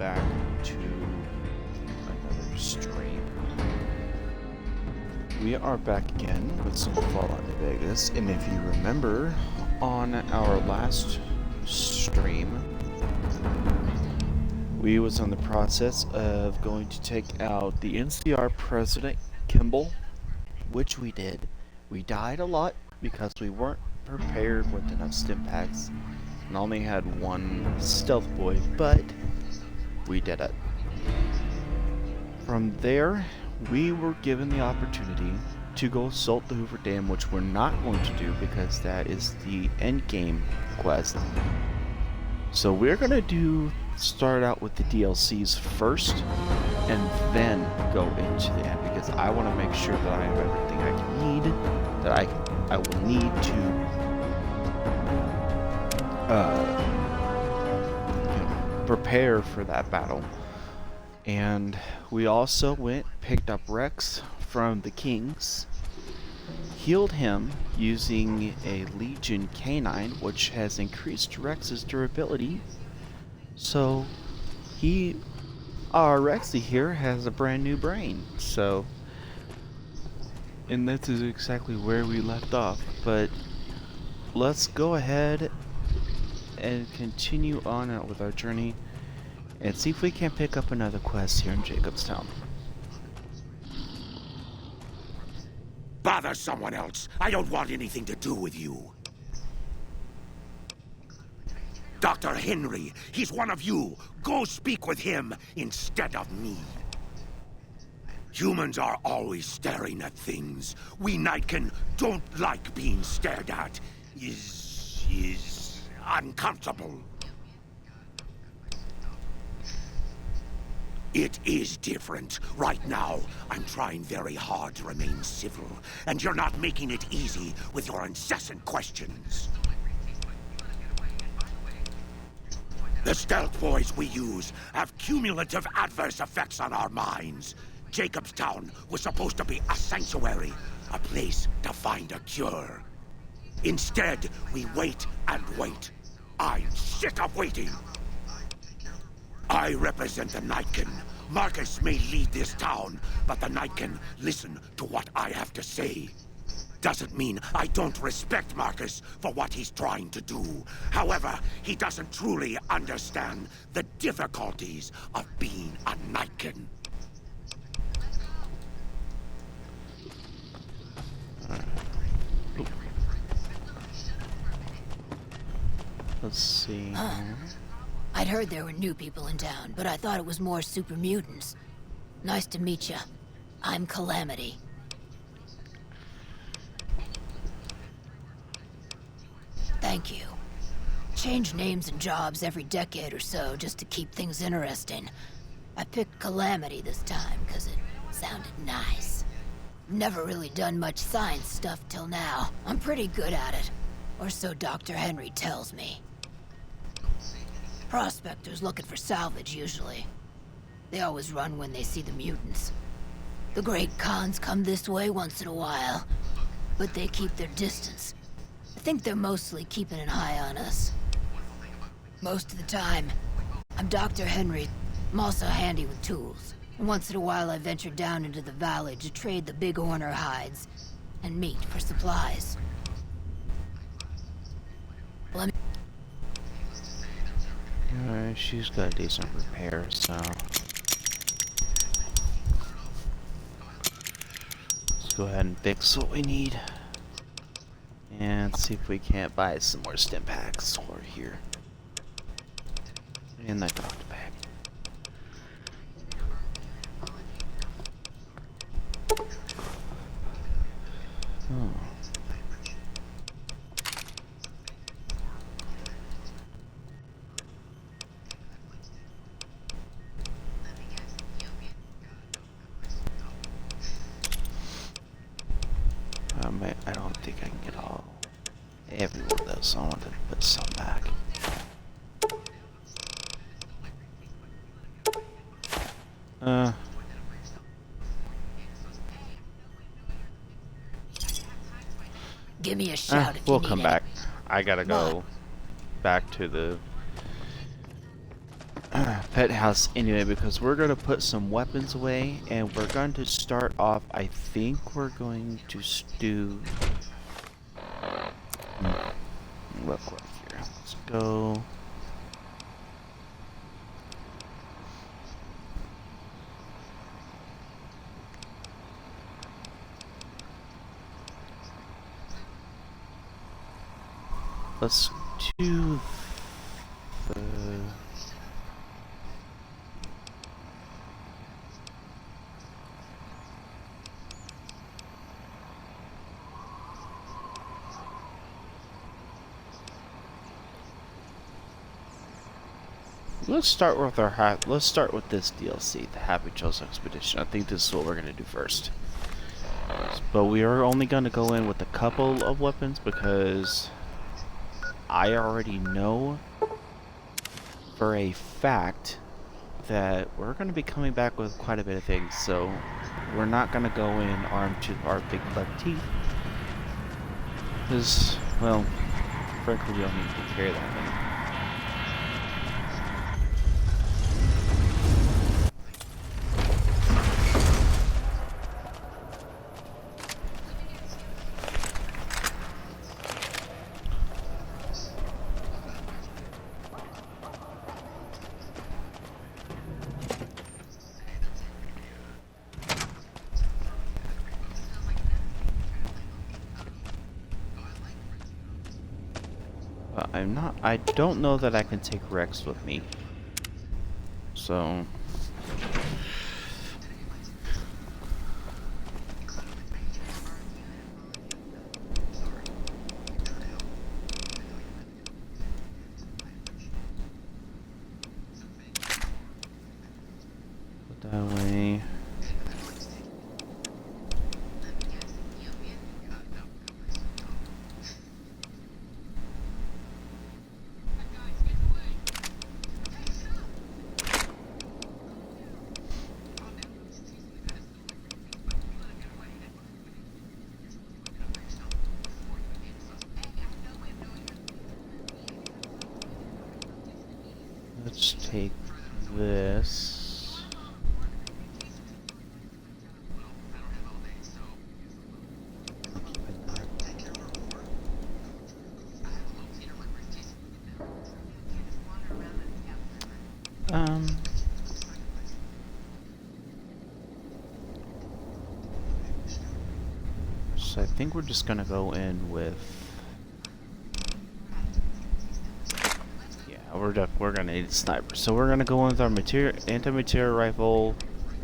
back to another stream. We are back again with some Fallout New Vegas, and if you remember, on our last stream, we was on the process of going to take out the NCR President Kimball, which we did. We died a lot because we weren't prepared with enough stim packs and only had one stealth boy, but we did it. From there, we were given the opportunity to go assault the Hoover Dam, which we're not going to do because that is the end game quest. So we're going to start out with the DLCs first and then go into the end, because I want to make sure that I have everything I can need, that I will need to prepare for that battle. And we also picked up Rex from the Kings, healed him using a Legion Canine, which has increased Rex's durability. So our Rexy here has a brand new brain. So, and this is exactly where we left off. But let's go ahead and continue on with our journey and see if we can pick up another quest here in Jacobstown. Bother someone else. I don't want anything to do with you. Dr. Henry, he's one of you. Go speak with him instead of me. Humans are always staring at things. We Nightkin don't like being stared at. Is uncomfortable. It is different. Right now, I'm trying very hard to remain civil, and you're not making it easy with your incessant questions. The stealth boys we use have cumulative adverse effects on our minds. Jacobstown was supposed to be a sanctuary, a place to find a cure. Instead, we wait and wait. I'm sick of waiting. I represent the Nightkin. Marcus may lead this town, but the Nightkin listen to what I have to say. Doesn't mean I don't respect Marcus for what he's trying to do. However, he doesn't truly understand the difficulties of being a Nightkin. Let's see. I'd heard there were new people in town, but I thought it was more super mutants. Nice to meet ya. I'm Calamity. Thank you. Change names and jobs every decade or so just to keep things interesting. I picked Calamity this time because it sounded nice. Never really done much science stuff till now. I'm pretty good at it. Or so Dr. Henry tells me. Prospectors looking for salvage, usually. They always run when they see the mutants. The Great Khans come this way once in a while, but they keep their distance. I think they're mostly keeping an eye on us. Most of the time, I'm Dr. Henry. I'm also handy with tools. And once in a while I venture down into the valley to trade the big horner hides and meat for supplies. She's got a decent repair, so let's go ahead and fix what we need and see if we can't buy some more stim packs while we're here. And that got back. Oh. I don't think I can get every one of those, so I want to put some back. Give me a shout if we'll you need come it. back. I gotta go back to the pet house anyway, because we're going to put some weapons away, and we're going to start off. I think we're going to do. Look right here. Let's go. Let's do the. Let's start with let's start with this DLC, the Happy Trails Expedition. I think this is what we're gonna do first. But we are only gonna go in with a couple of weapons because I already know for a fact that we're gonna be coming back with quite a bit of things. So we're not gonna go in armed to our big buck teeth. Because, well, frankly, we don't need to carry that many. I don't know that I can take Rex with me. So. Put that away. Let's take this. So I think we're just gonna go in with. We're gonna need a sniper. So we're gonna go in with our anti-material rifle,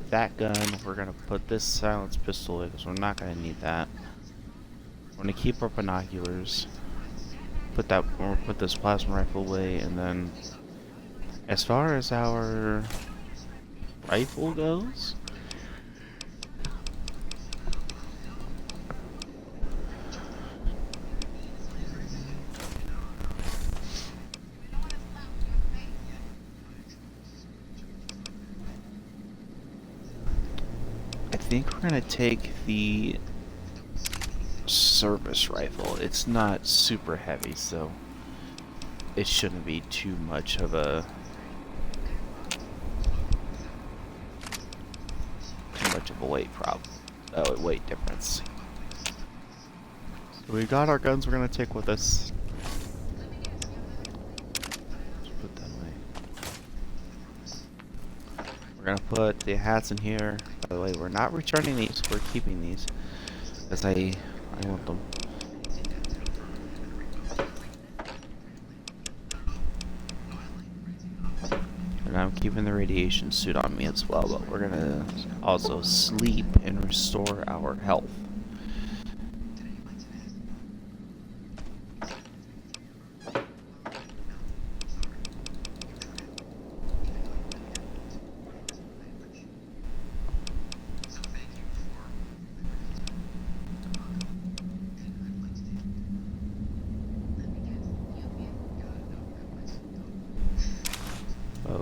that gun. We're gonna put this silenced pistol away because we're not gonna need that. We're gonna keep our binoculars. Put this plasma rifle away, and then as far as our rifle goes. I think we're gonna take the service rifle. It's not super heavy, so it shouldn't be too much of a weight problem. Weight difference. So we got our guns. We're gonna take with us. Just put that away. We're gonna put the hats in here. By the way, we're not returning these. We're keeping these, as I want them. And I'm keeping the radiation suit on me as well, but we're gonna also sleep and restore our health.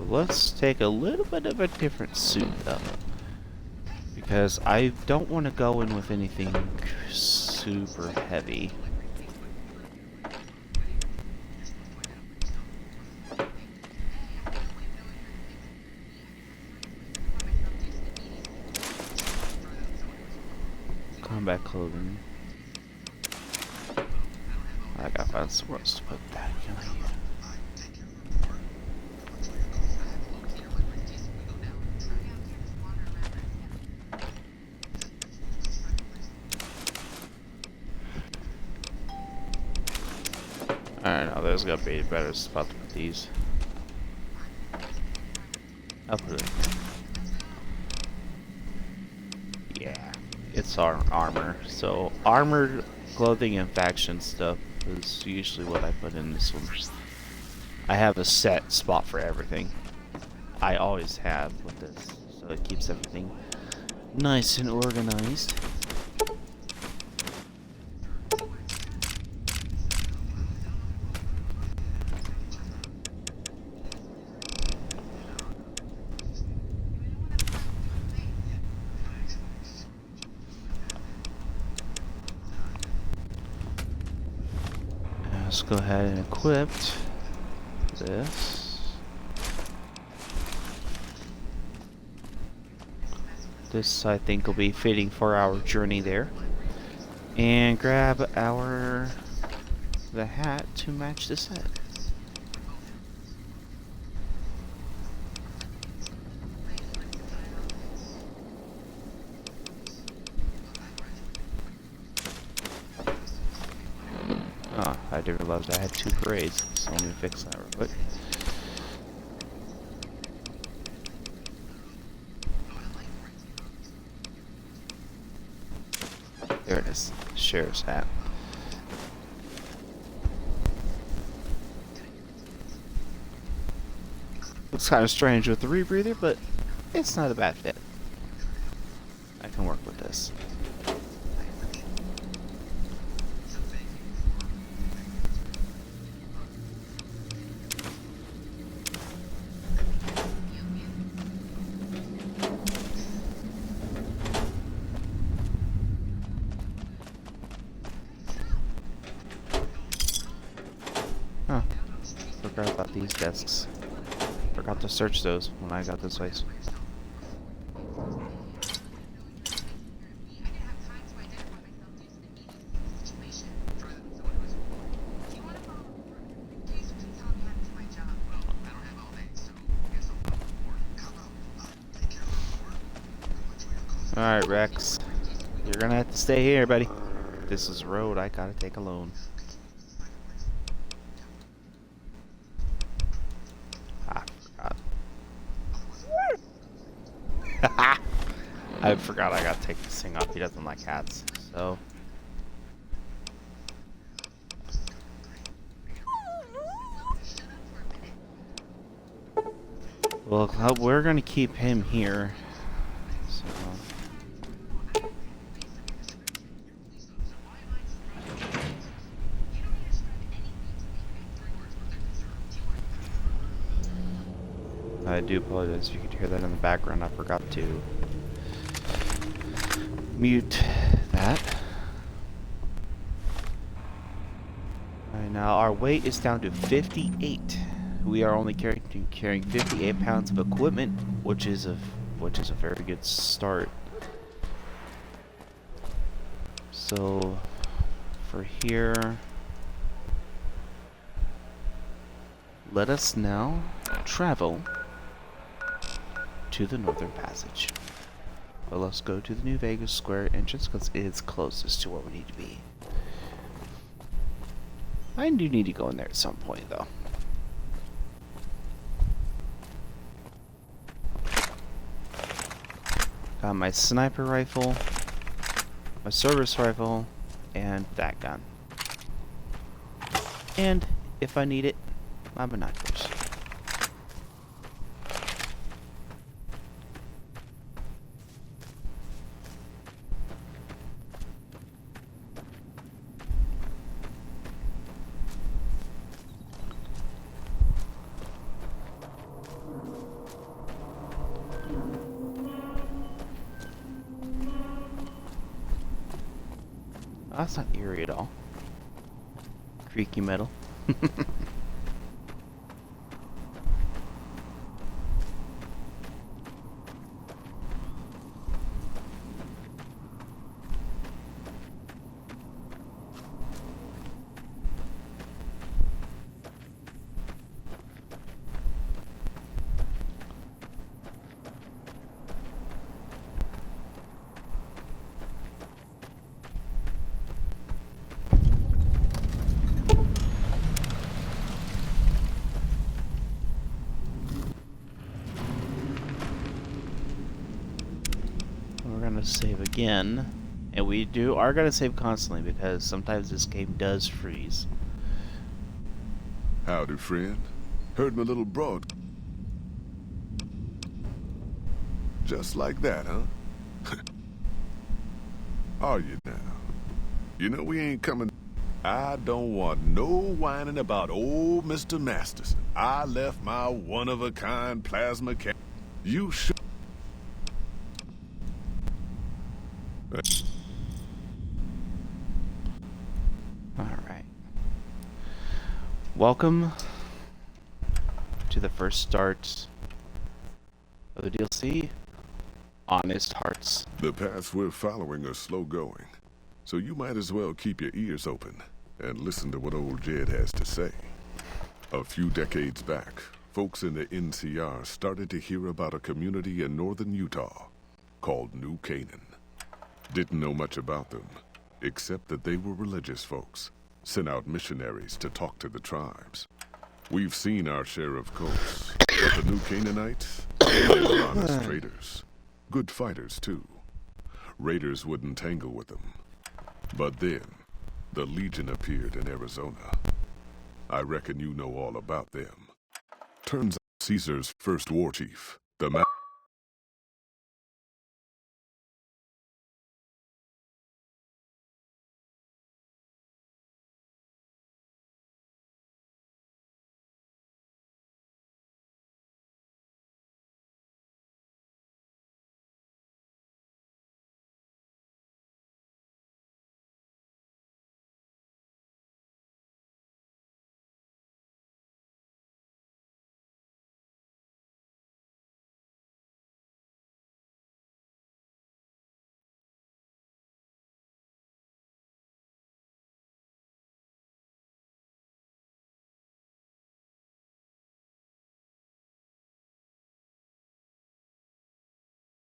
Let's take a little bit of a different suit though, because I don't want to go in with anything super heavy. combat clothing. I gotta find somewhere else to put that. Can I? Alright, now there's gotta be a better spot to put these. I'll put it in here. Yeah, it's our armor. So, armored clothing and faction stuff is usually what I put in this one. I have a set spot for everything. I always have with this, so it keeps everything nice and organized. Let's go ahead and equip this. This I think will be fitting for our journey there. And grab the hat to match the set. Oh, I didn't realize I had 2 parades, so let me fix that real quick. There it is, sheriff's hat. Looks kind of strange with the rebreather, but it's not a bad fit. I can work with this. Huh. Forgot about these desks. Forgot to search those when I got this place. Alright, Rex. You're gonna have to stay here, buddy. This is a road I gotta take alone. I forgot I gotta take this thing off. He doesn't like hats, so. Well, we're gonna keep him here. So. I do apologize if you could hear that in the background. I forgot to mute that. Alright, now our weight is down to 58. We are only carrying 58 pounds of equipment, which is a very good start. So for here, let us now travel to the Northern Passage. But let's go to the New Vegas Square entrance because it is closest to where we need to be. I do need to go in there at some point though. Got my sniper rifle, my service rifle, and that gun. And if I need it, my binoculars. Oh, that's not eerie at all. Creaky metal. save again. And we are gonna save constantly because sometimes this game does freeze. Howdy, friend. Heard my little broad. Just like that, huh? Are you now? You know we ain't coming. I don't want no whining about old Mr. Masterson. I left my one-of-a-kind plasma can. You should. Alright. Welcome to the first start of the DLC, Honest Hearts. The paths we're following are slow going, so you might as well keep your ears open and listen to what old Jed has to say. A few decades back, folks in the NCR started to hear about a community in northern Utah called New Canaan. Didn't know much about them, except that they were religious folks, sent out missionaries to talk to the tribes. We've seen our share of cults, but the New Canaanites, they were honest traders. Good fighters, too. Raiders wouldn't tangle with them. But then, the Legion appeared in Arizona. I reckon you know all about them. Turns out Caesar's first war chief, the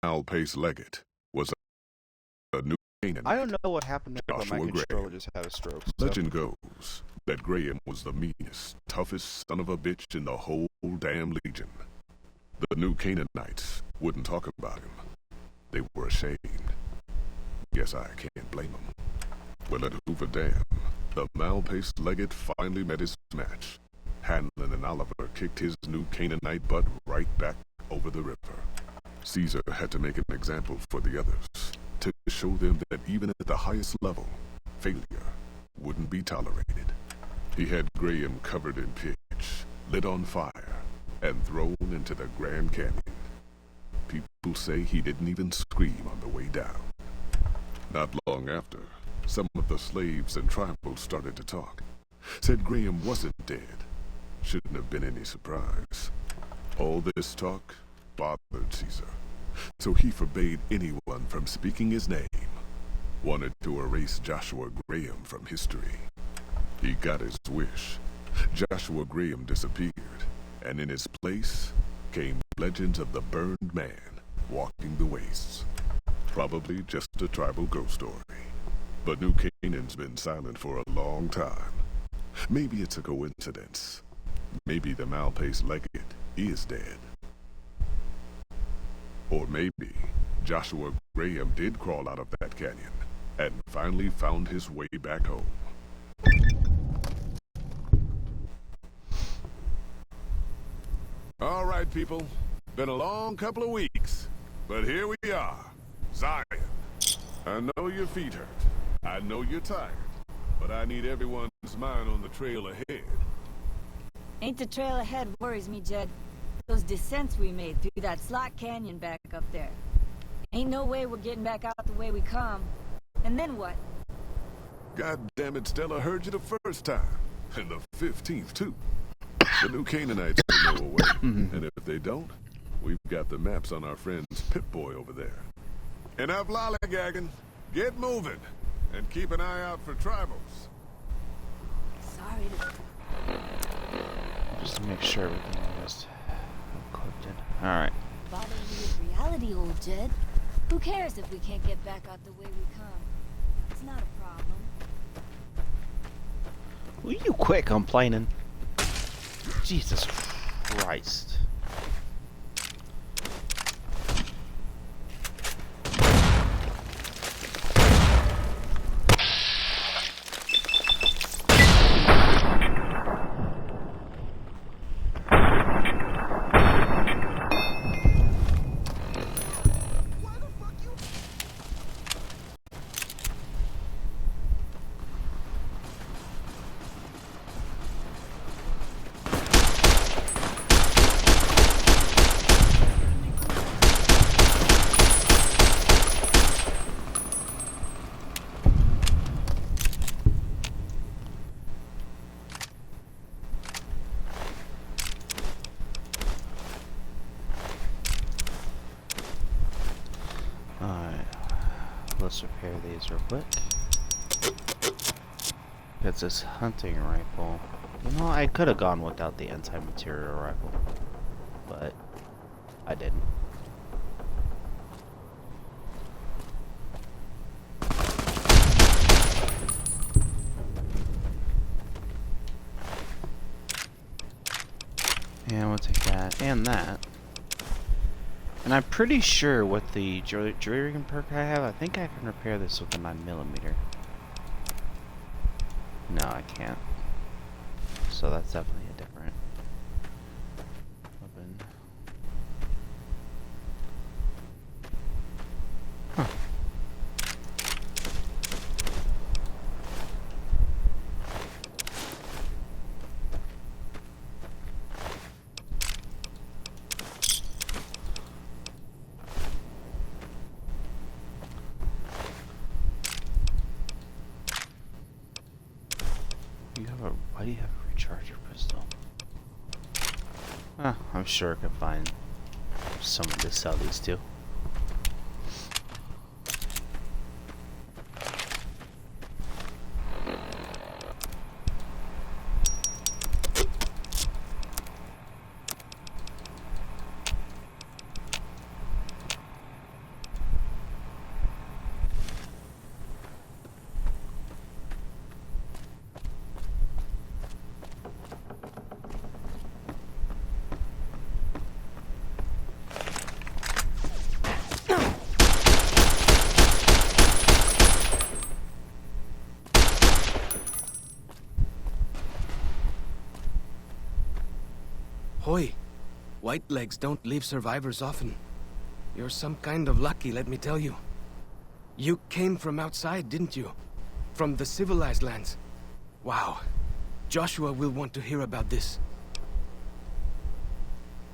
Malpace Leggett was a New Canaan. I don't know what happened there, but my Joshua controller Graham. just had a stroke. So. Legend goes that Graham was the meanest, toughest son of a bitch in the whole damn Legion. The New Canaanites wouldn't talk about him. They were ashamed. Guess I can't blame them. Well, at Hoover Dam, the Malpace Leggett finally met his match. Hanlon and Oliver kicked his New Canaanite butt right back over the river. Caesar had to make an example for the others, to show them that even at the highest level, failure wouldn't be tolerated. He had Graham covered in pitch, lit on fire, and thrown into the Grand Canyon. People say he didn't even scream on the way down. Not long after, some of the slaves and tribals started to talk. Said Graham wasn't dead. Shouldn't have been any surprise. All this talk bothered Caesar, so he forbade anyone from speaking his name. Wanted to erase Joshua Graham from history. He got his wish. Joshua Graham disappeared, and in his place came legends of the burned man walking the wastes. Probably just a tribal ghost story. But New Canaan's been silent for a long time. Maybe it's a coincidence. Maybe the Malpace Leggett is dead. Or maybe Joshua Graham did crawl out of that canyon and finally found his way back home. All right, people. Been a long couple of weeks, but here we are. Zion. I know your feet hurt. I know you're tired, but I need everyone's mind on the trail ahead. Ain't the trail ahead worries me, Jed. Those descents we made through that slot canyon back up there. Ain't no way we're getting back out the way we come. And then what? God damn it, Stella heard you the first time. And the 15th, too. The New Canaanites will know a way. And if they don't, we've got the maps on our friend's Pip-Boy over there. Enough lollygagging. Get moving. And keep an eye out for tribals. Sorry to... Just to make sure everything was clicked in. Alright. bother you with reality, old Jed. Who cares if we can't get back out the way we come? It's not a problem. Will you quit complaining? Jesus Christ. let's repair these real quick. It's this hunting rifle. You know, I could have gone without the anti-material rifle, but I didn't. And we'll take that and that. And I'm pretty sure with the jury perk I have, I think I can repair this with a 9mm. No, I can't. So that's definitely a different weapon. Huh. Why do you have a recharger pistol? I'm sure I can find someone to sell these to. Hoy, Whitelegs don't leave survivors often. You're some kind of lucky, let me tell you. You came from outside, didn't you? From the civilized lands. Wow. Joshua will want to hear about this.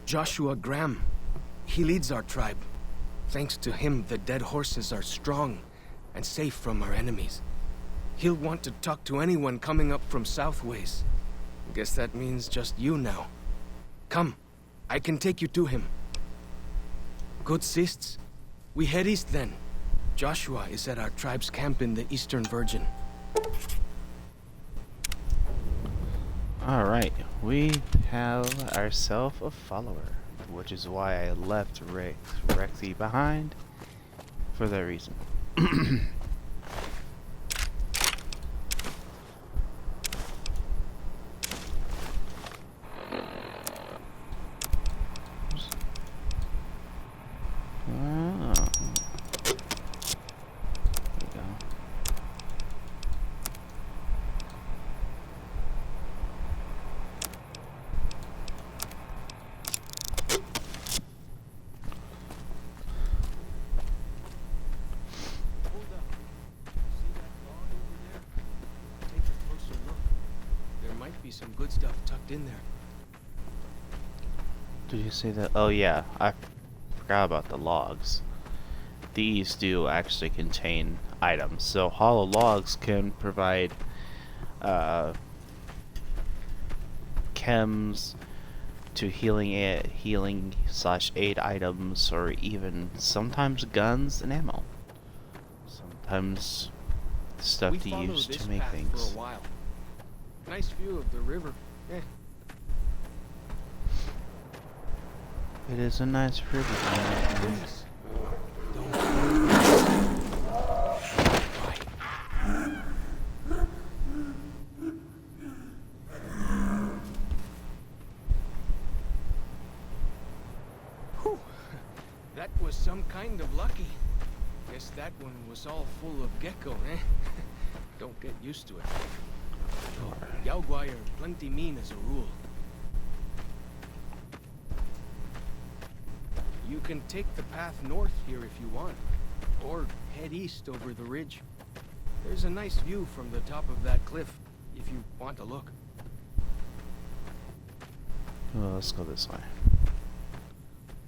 Joshua Graham. He leads our tribe. Thanks to him, the dead horses are strong and safe from our enemies. He'll want to talk to anyone coming up from Southways. Guess that means just you now. Come, I can take you to him. Good sists. We head east then. Joshua is at our tribe's camp in the Eastern Virgin. Alright, we have ourselves a follower, which is why I left Rexy behind for that reason. Some good stuff tucked in there. Did you say that? Oh yeah, I forgot about the logs. These do actually contain items. So hollow logs can provide chems to healing / aid items, or even sometimes guns and ammo. Sometimes stuff to use to make things. For a while. Nice view of the river. It is a nice river. Please. Whew. That was some kind of lucky. Guess that one was all full of gecko, eh? Don't get used to it. Yaoguai are plenty mean as a rule. You can take the path north here if you want, or head east over the ridge. There's a nice view from the top of that cliff, if you want to look. Well, let's go this way.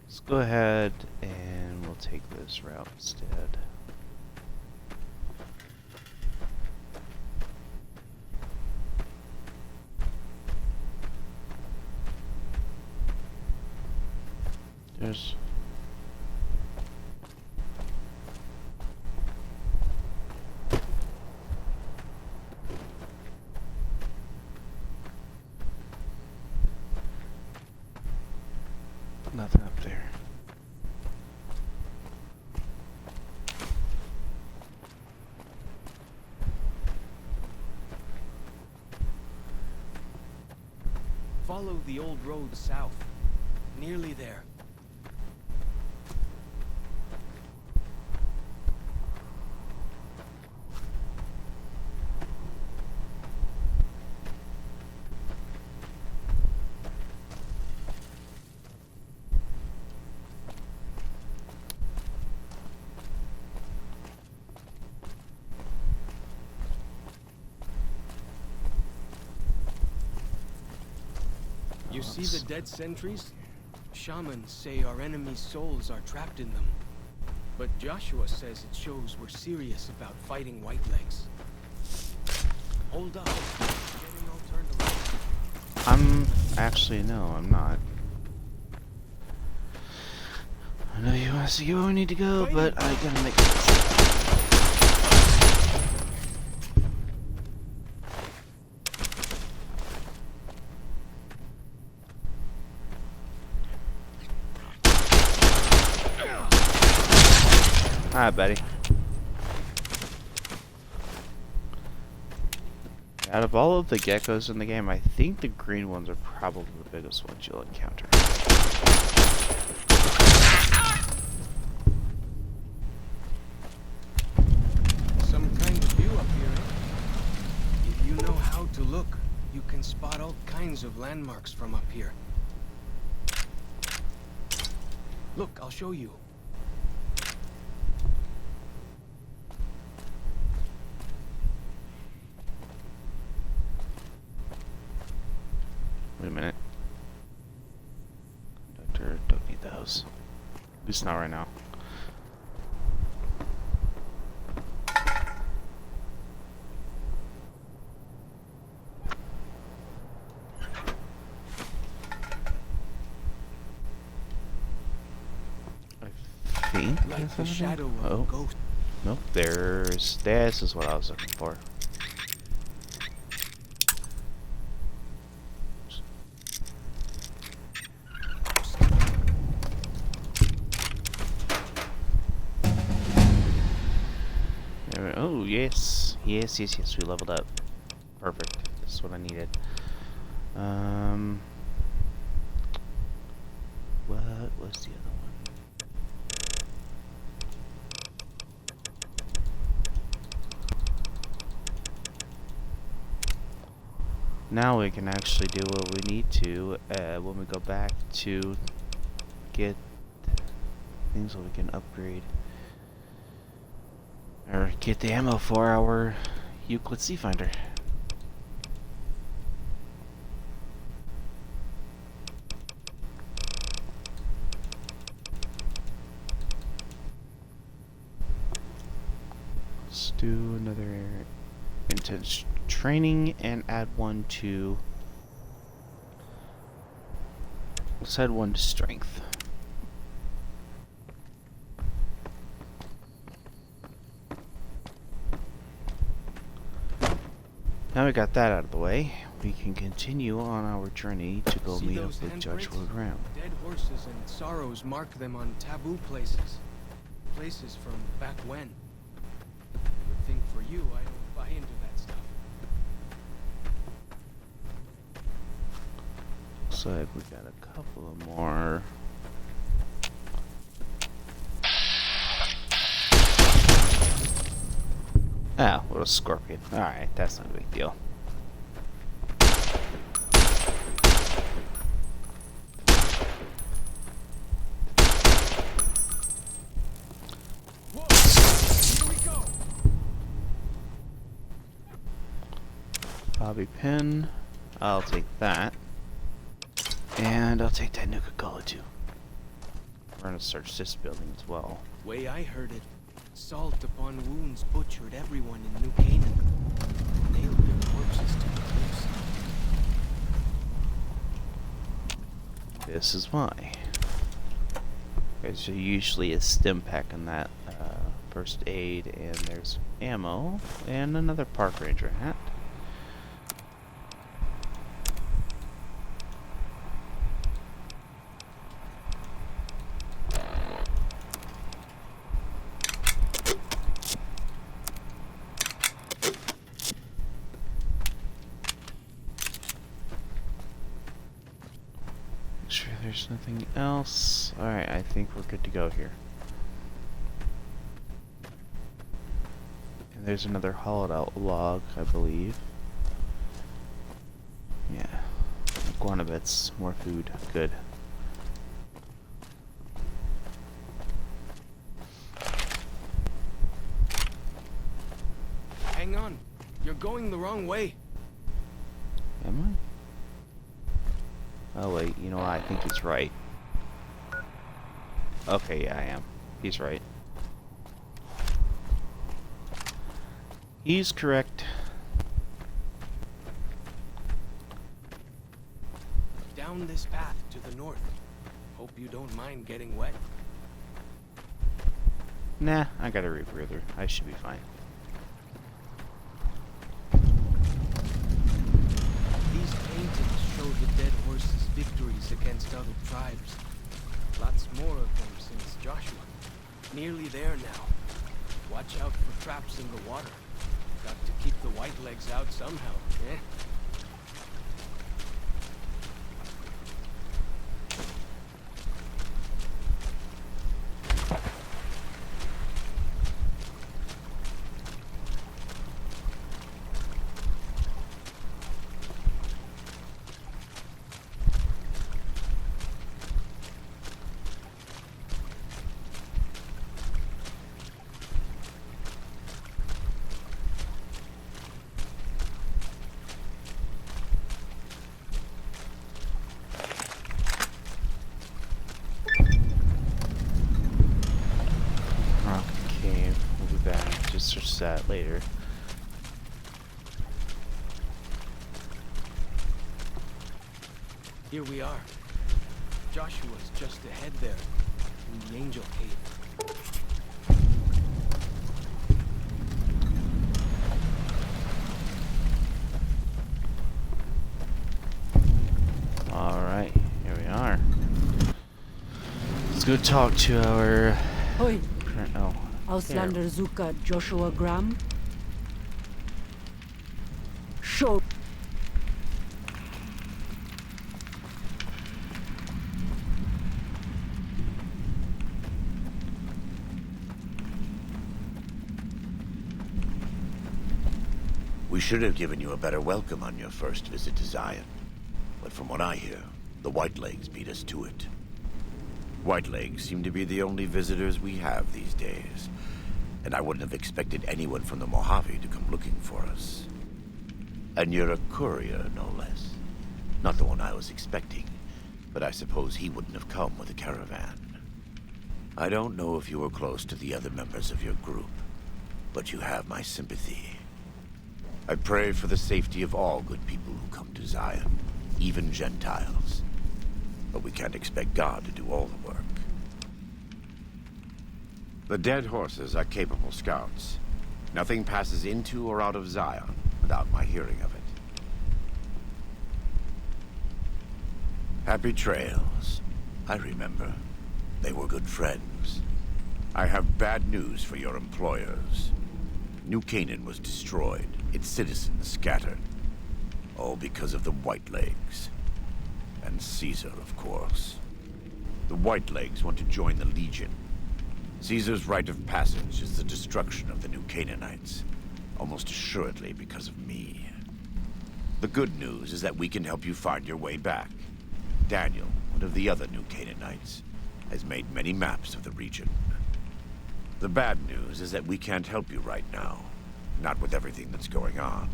Let's go ahead and we'll take this route instead. follow the old road south. Nearly there. You see the dead sentries? Shamans say our enemies' souls are trapped in them. But Joshua says it shows we're serious about fighting Whitelegs. Hold up. Getting all turned around. Actually, no, I'm not. I know you want to see where we need to go, but I gotta make Hi, buddy. Out of all of the geckos in the game, I think the green ones are probably the biggest ones you'll encounter. Some kind of view up here, eh? If you know how to look, you can spot all kinds of landmarks from up here. Look, I'll show you. Wait a minute. Conductor, don't need those. At least not right now. I think Like that's the everything? shadow of a Oh, ghost. nope. This is what I was looking for. Oh, yes. Yes, we leveled up. Perfect. This is what I needed. What was the other one? Now we can actually do what we need to when we go back to get things that we can upgrade. Or get the ammo for our Euclid Sea Finder. Let's do another intense training and add one to... Let's add one to strength. Now we got that out of the way, we can continue on our journey to go See meet up those with Judge handprints? Lord Ram. Dead horses and sorrows mark them on taboo places. Places from back when. Good thing for you, I don't buy into that stuff. Looks like we got a couple of more. Ah, what a scorpion. Alright, that's not a big deal. Here we go. Bobby pin. I'll take that. And I'll take that Nuka-Cola too. We're gonna search this building as well. Way I heard it, salt upon wounds butchered everyone in New Canaan. Nailed their corpses to the cliffs. This is why. There's usually a stim pack in that first aid, and there's ammo, and another park ranger hat. there's nothing else. Alright, I think we're good to go here. And there's another hollowed out log, I believe. Yeah. Iguana bits, more food. Good. Hang on. You're going the wrong way. Am I? Oh wait, you know what? I think he's right. Okay, yeah, I am. He's right. He's correct. Down this path to the north. Hope you don't mind getting wet. Nah, I got a rebreather. I should be fine. These paintings show the dead horses' victories against other tribes. Lots more of them since Joshua. Nearly there now. Watch out for traps in the water. Got to keep the white legs out somehow, eh? Search that later. Here we are. Joshua's just ahead there, in the Angel Cave. Alright, here we are. Let's go talk to our... Hoi, Oh. Auslander Zuka Joshua Graham. Show. We should have given you a better welcome on your first visit to Zion. But from what I hear, the Whitelegs beat us to it. Whitelegs seem to be the only visitors we have these days. And I wouldn't have expected anyone from the Mojave to come looking for us. And you're a courier, no less. Not the one I was expecting, but I suppose he wouldn't have come with a caravan. I don't know if you were close to the other members of your group, but you have my sympathy. I pray for the safety of all good people who come to Zion, even Gentiles. But we can't expect God to do all the work. The dead horses are capable scouts. Nothing passes into or out of Zion without my hearing of it. Happy trails. I remember. They were good friends. I have bad news for your employers. New Canaan was destroyed, its citizens scattered. All because of the Whitelegs. And Caesar, of course. The Whitelegs want to join the Legion. Caesar's rite of passage is the destruction of the New Canaanites, almost assuredly because of me. The good news is that we can help you find your way back. Daniel, one of the other New Canaanites, has made many maps of the region. The bad news is that we can't help you right now, not with everything that's going on.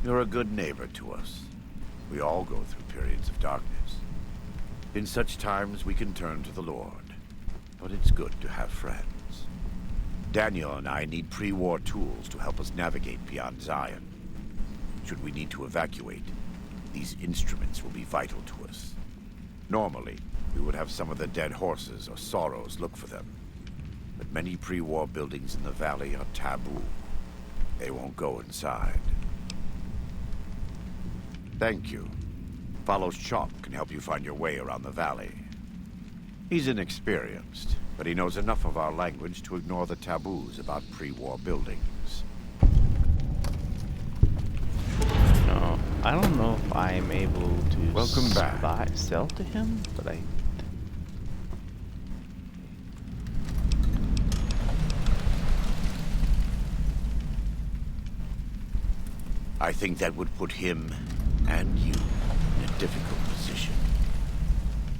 You're a good neighbor to us. We all go through periods of darkness. In such times, we can turn to the Lord. But it's good to have friends. Daniel and I need pre-war tools to help us navigate beyond Zion. Should we need to evacuate, these instruments will be vital to us. Normally, we would have some of the dead horses or sorrows look for them. But many pre-war buildings in the valley are taboo. They won't go inside. Thank you. Follow Chop can help you find your way around the valley. He's inexperienced, but he knows enough of our language to ignore the taboos about pre-war buildings. No, I don't know if I'm able to Welcome back. sell to him, but I think that would put him and you in a difficult position.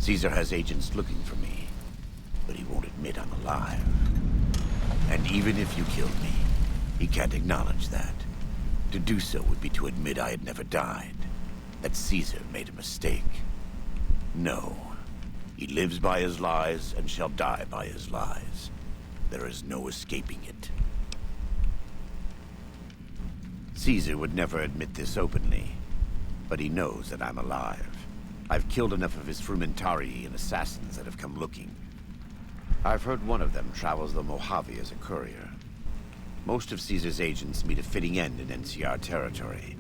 Caesar has agents looking for me, but he won't admit I'm alive. And even if you killed me, he can't acknowledge that. To do so would be to admit I had never died, that Caesar made a mistake. No. He lives by his lies and shall die by his lies. There is no escaping it. Caesar would never admit this openly, but he knows that I'm alive. I've killed enough of his Frumentarii and assassins that have come looking. I've heard one of them travels the Mojave as a courier. Most of Caesar's agents meet a fitting end in NCR territory,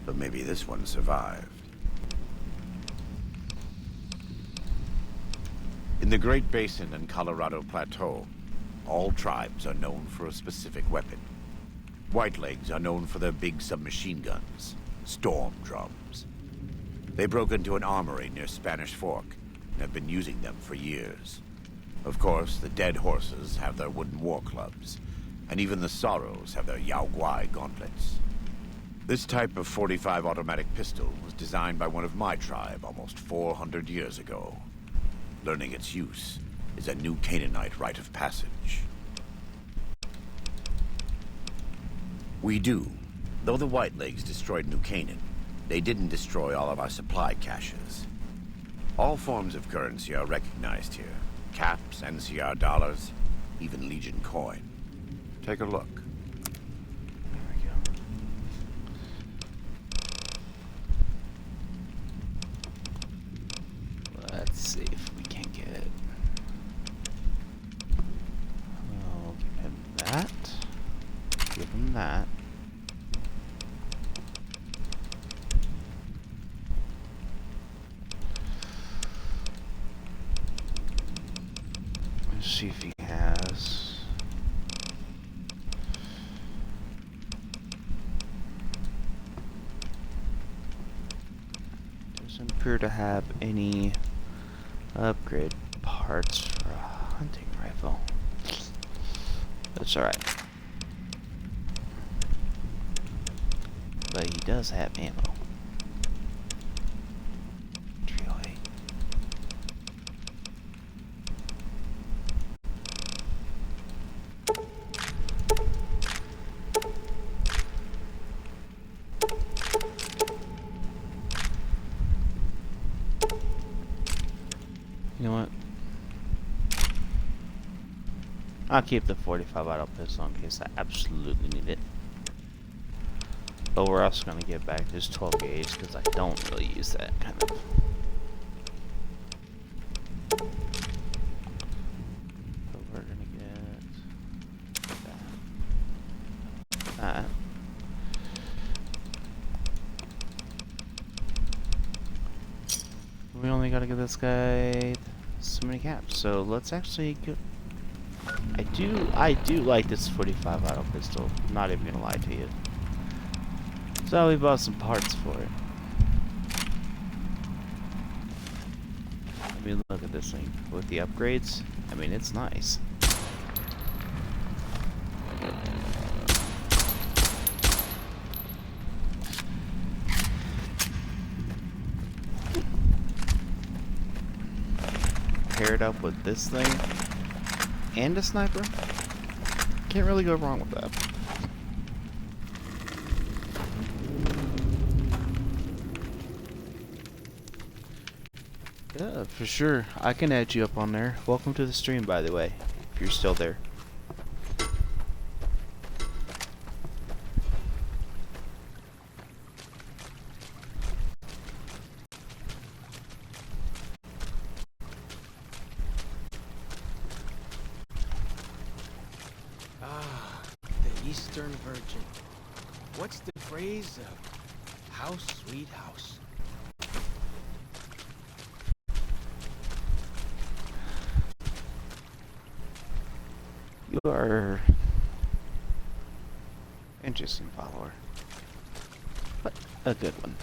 but maybe this one survived. In the Great Basin and Colorado Plateau, all tribes are known for a specific weapon. Whitelegs are known for their big submachine guns, storm drums. They broke into an armory near Spanish Fork and have been using them for years. Of course, the Dead Horses have their wooden war clubs, and even the Sorrows have their Yao Guai gauntlets. This type of .45 automatic pistol was designed by one of my tribe almost 400 years ago. Learning its use is a new Canaanite rite of passage. We do. Though the Whitelegs destroyed New Canaan, they didn't destroy all of our supply caches. All forms of currency are recognized here. Caps, NCR dollars, even Legion coin. Take a look. there we go. Let's see if we can get it. I'll give him that. Give him that. Let's see if he has. Doesn't appear to have any upgrade parts for a hunting rifle. That's alright. But he does have ammo. 308. You know what? I'll keep the 45 auto pistol in case I absolutely need it. But we're also going to get back this 12 gauge because I don't really use that kind of. But we're going to get that. We only got to give this guy so many caps. So let's actually go. I do like this 45 auto pistol. I'm not even going to lie to you. So we bought some parts for it. I mean, look at this thing. With the upgrades, I mean, it's nice. Paired up with this thing and a sniper, can't really go wrong with that. Yeah, for sure. I can add you up on there. Welcome to the stream, by the way, if you're still there. Ah, the Eastern Virgin. What's the phrase? House, sweet house. are interesting follower, but a good one.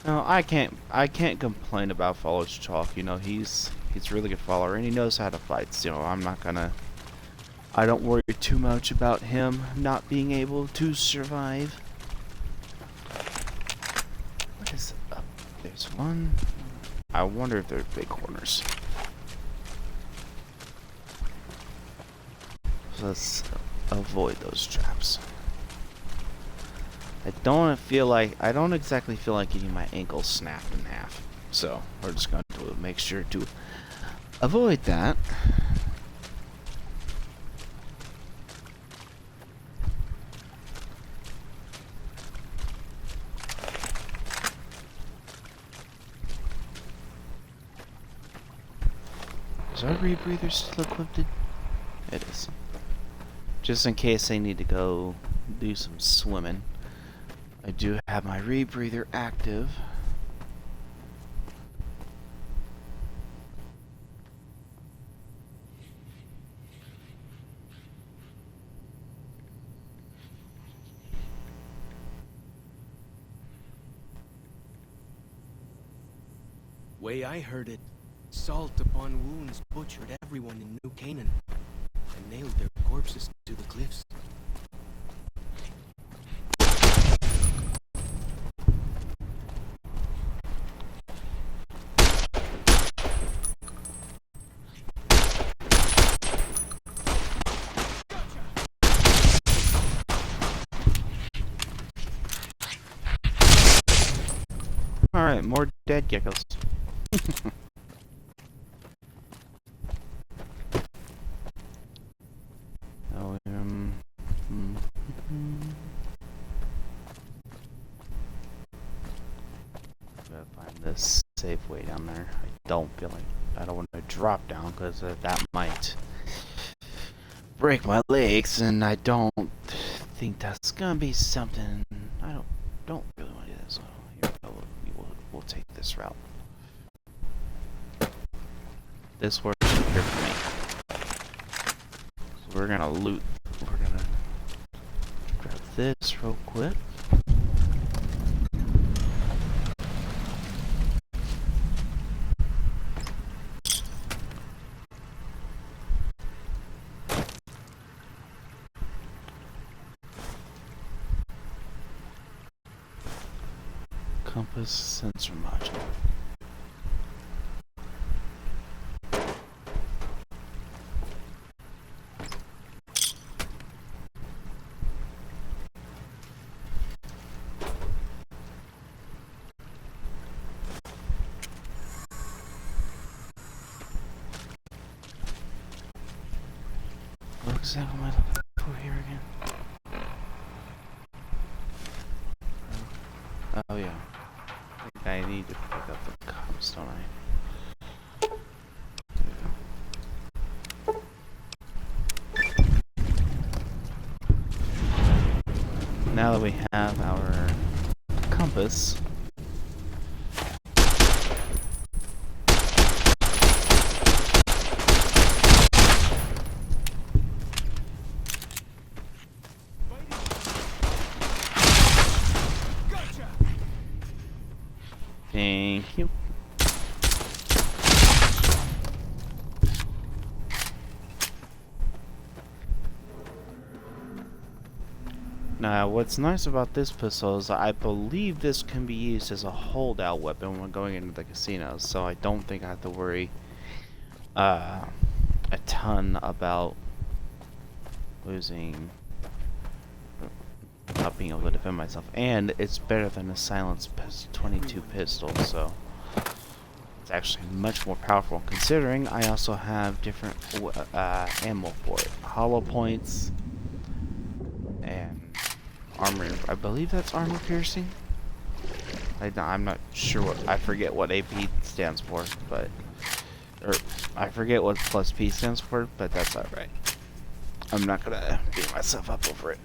No, I can't complain about Follower's Chalk. You know, he's a really good follower and he knows how to fight. So I don't worry too much about him not being able to survive. What is up? There's one. I wonder if they're big corners. So let's avoid those traps. I don't exactly feel like getting my ankle snapped in half. So we're just going to make sure to avoid that. Is our rebreather still equipped? It is. Just in case I need to go do some swimming. I do have my rebreather active. Way I heard it, salt upon wounds butchered everyone in New Canaan and nailed their corpses to the cliffs. Alright, more dead geckos. Oh, gotta find this safe way down there. I don't want to drop down because that might break my legs, and I don't think that's gonna be something. I don't really want to do this. So here we go. We'll take this route. This works here for me. So we're gonna loot. We're gonna grab this real quick. Compass sensor module. What exactly am I looking for here again? Oh yeah. I need to pick up the compass, don't I? Now that we have our compass, thank you. Now, what's nice about this pistol is I believe this can be used as a holdout weapon when going into the casinos, so I don't think I have to worry a ton about not being able to defend myself. And it's better than a silenced 22 pistol, so it's actually much more powerful, considering I also have different ammo for it. Hollow points and armor. I believe that's armor piercing. I'm not sure what, I forget what AP stands for, but I forget what plus P stands for, but that's alright. I'm not gonna beat myself up over it.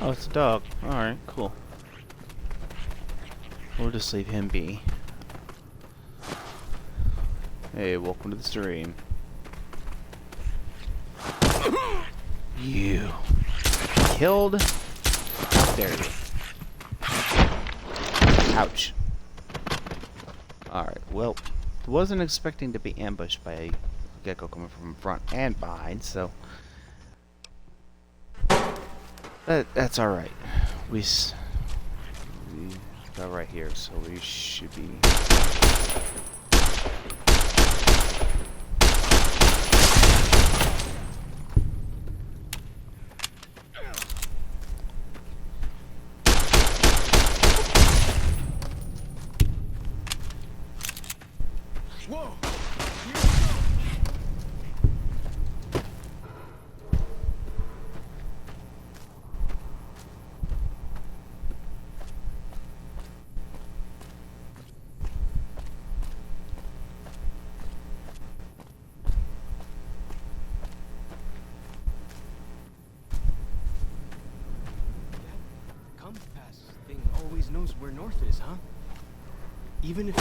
Oh, it's a dog. Alright, cool. We'll just leave him be. Hey, welcome to the stream. You killed? How dare you? Ouch. Alright, well, wasn't expecting to be ambushed by a gecko coming from front and behind, so that's alright. We got right here, so we should be. Whoa! Compass thing always knows where north is, huh? Even if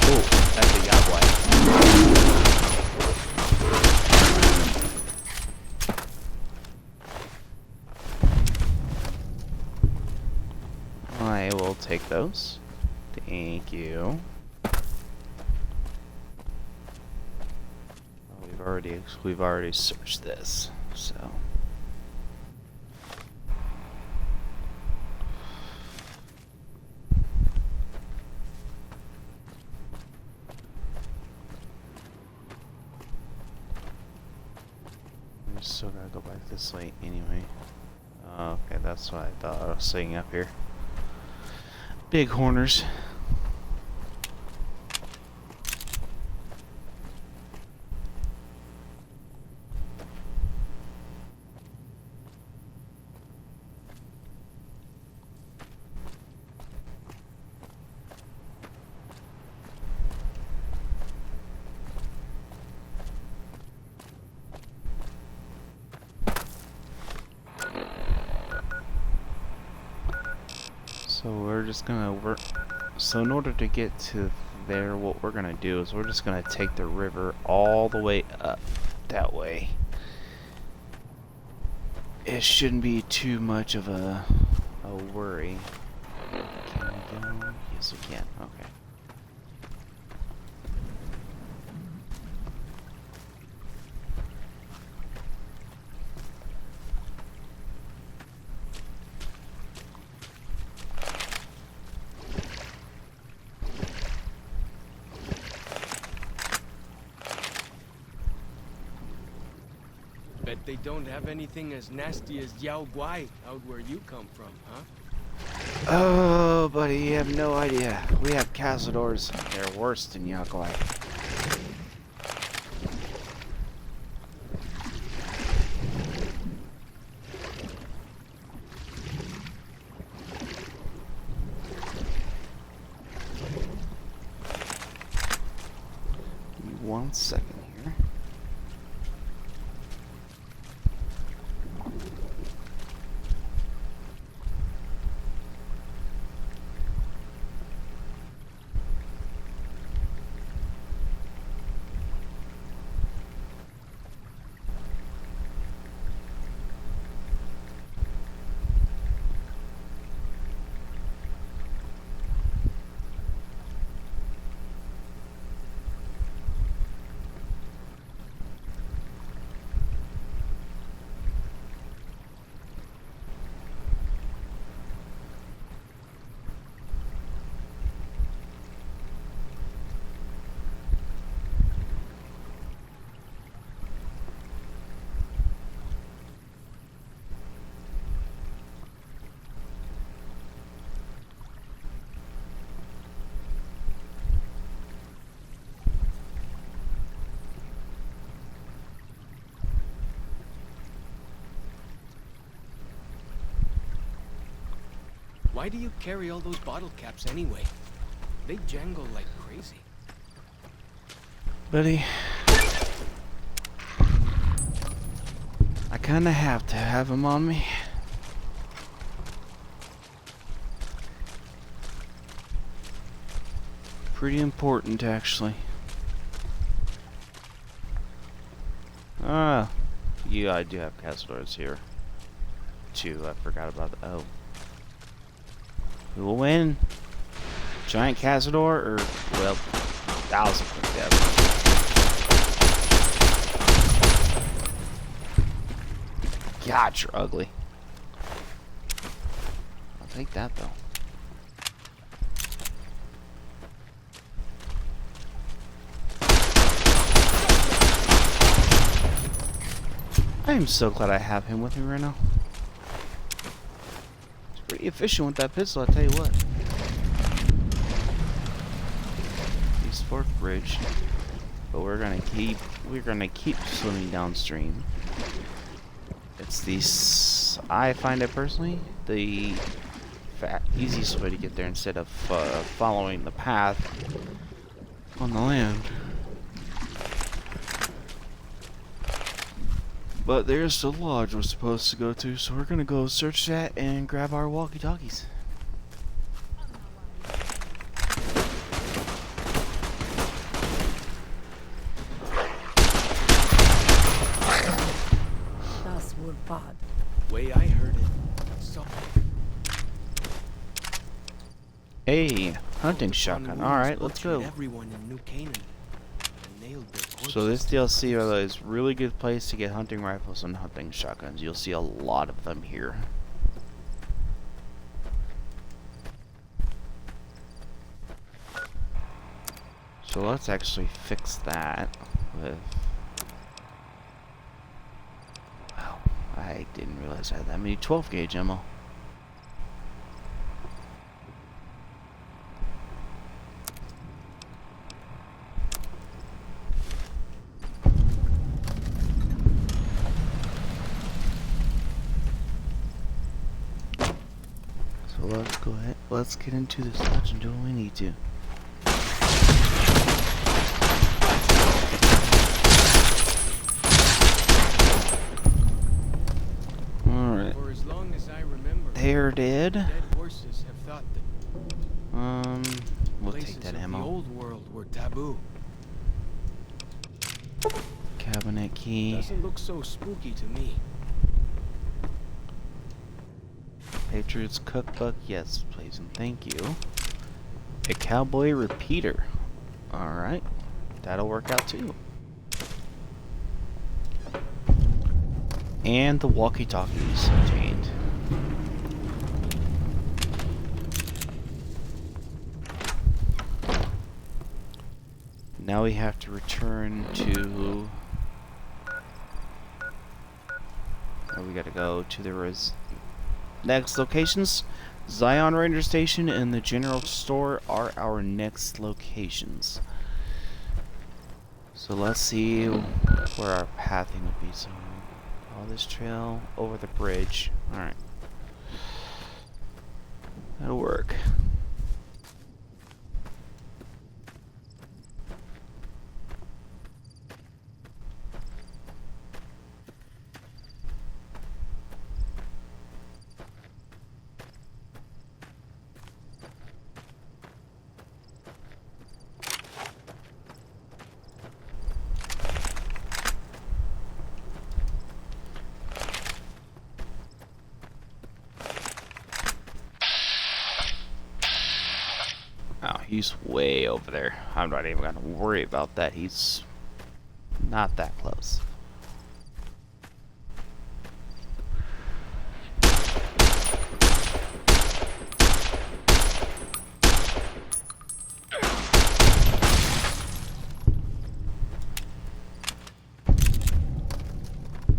Oh, that's a Yagwai. I will take those. Thank you. We've already searched this, so. We still gotta go back this way anyway. Okay, that's what I thought I was seeing up here. Big horners. So we're just gonna work. So in order to get to there, what we're gonna do is we're just gonna take the river all the way up that way. It shouldn't be too much of a worry. Can we go? Yes, we can. Okay. bet they don't have anything as nasty as Yao Guai out where you come from, huh? Oh, buddy, you have no idea. We have cazadors. They're worse than Yaguai. Give me 1 second here. Why do you carry all those bottle caps anyway? They jangle like crazy. Buddy, I kind of have to have him on me. Pretty important, actually. Ah, yeah, I do have Cazadors here. Too, I forgot about that. Oh. Who will win? Giant Cazador or, well, 1,000 Quick Death? God, you're ugly. I'll take that, though. I am so glad I have him with me right now. He's pretty efficient with that pistol, I tell you what. East Fork Bridge. But we're gonna keep swimming downstream. It's the, I find it personally, the easiest way to get there instead of following the path on the land. But there's the lodge we're supposed to go to, so we're gonna go search that and grab our walkie-talkies. Das would bad. Way I heard it. So Hey, hunting shotgun. Alright, let's go. Everyone in New Canaan and nailed their So this DLC is a really good place to get hunting rifles and hunting shotguns. You'll see a lot of them here. So let's actually fix that with... Wow, I didn't realize I had that many 12 gauge ammo. So let's go ahead, let's get into this lodge and do what we need to. Alright. For as long as I remember, They're dead. dead horses have thought that We'll places take that of the ammo. old world were taboo. Cabinet key. Doesn't look so spooky to me. Patriots cookbook, yes, please and thank you. A cowboy repeater. Alright. That'll work out too. And the walkie-talkies obtained. Now we have to return to... Where we gotta go to the next locations. Zion Ranger Station and the General Store are our next locations. So let's see where our pathing would be. So, follow this trail over the bridge. Alright. That'll work. Oh, he's way over there. I'm not even gonna worry about that. He's not that close.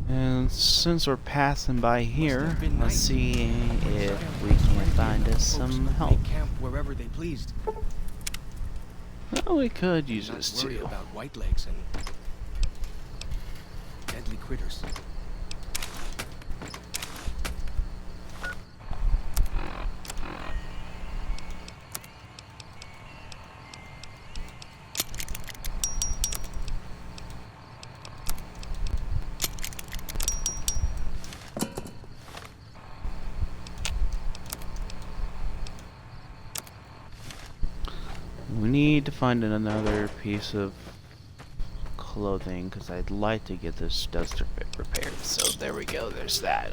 And since we're passing by here, let's see if we can find us some help. They camp wherever they pleased. Well, we could use Not this worry too. about white legs and deadly critters. need to find another piece of clothing because I'd like to get this duster repaired. So there we go, there's that.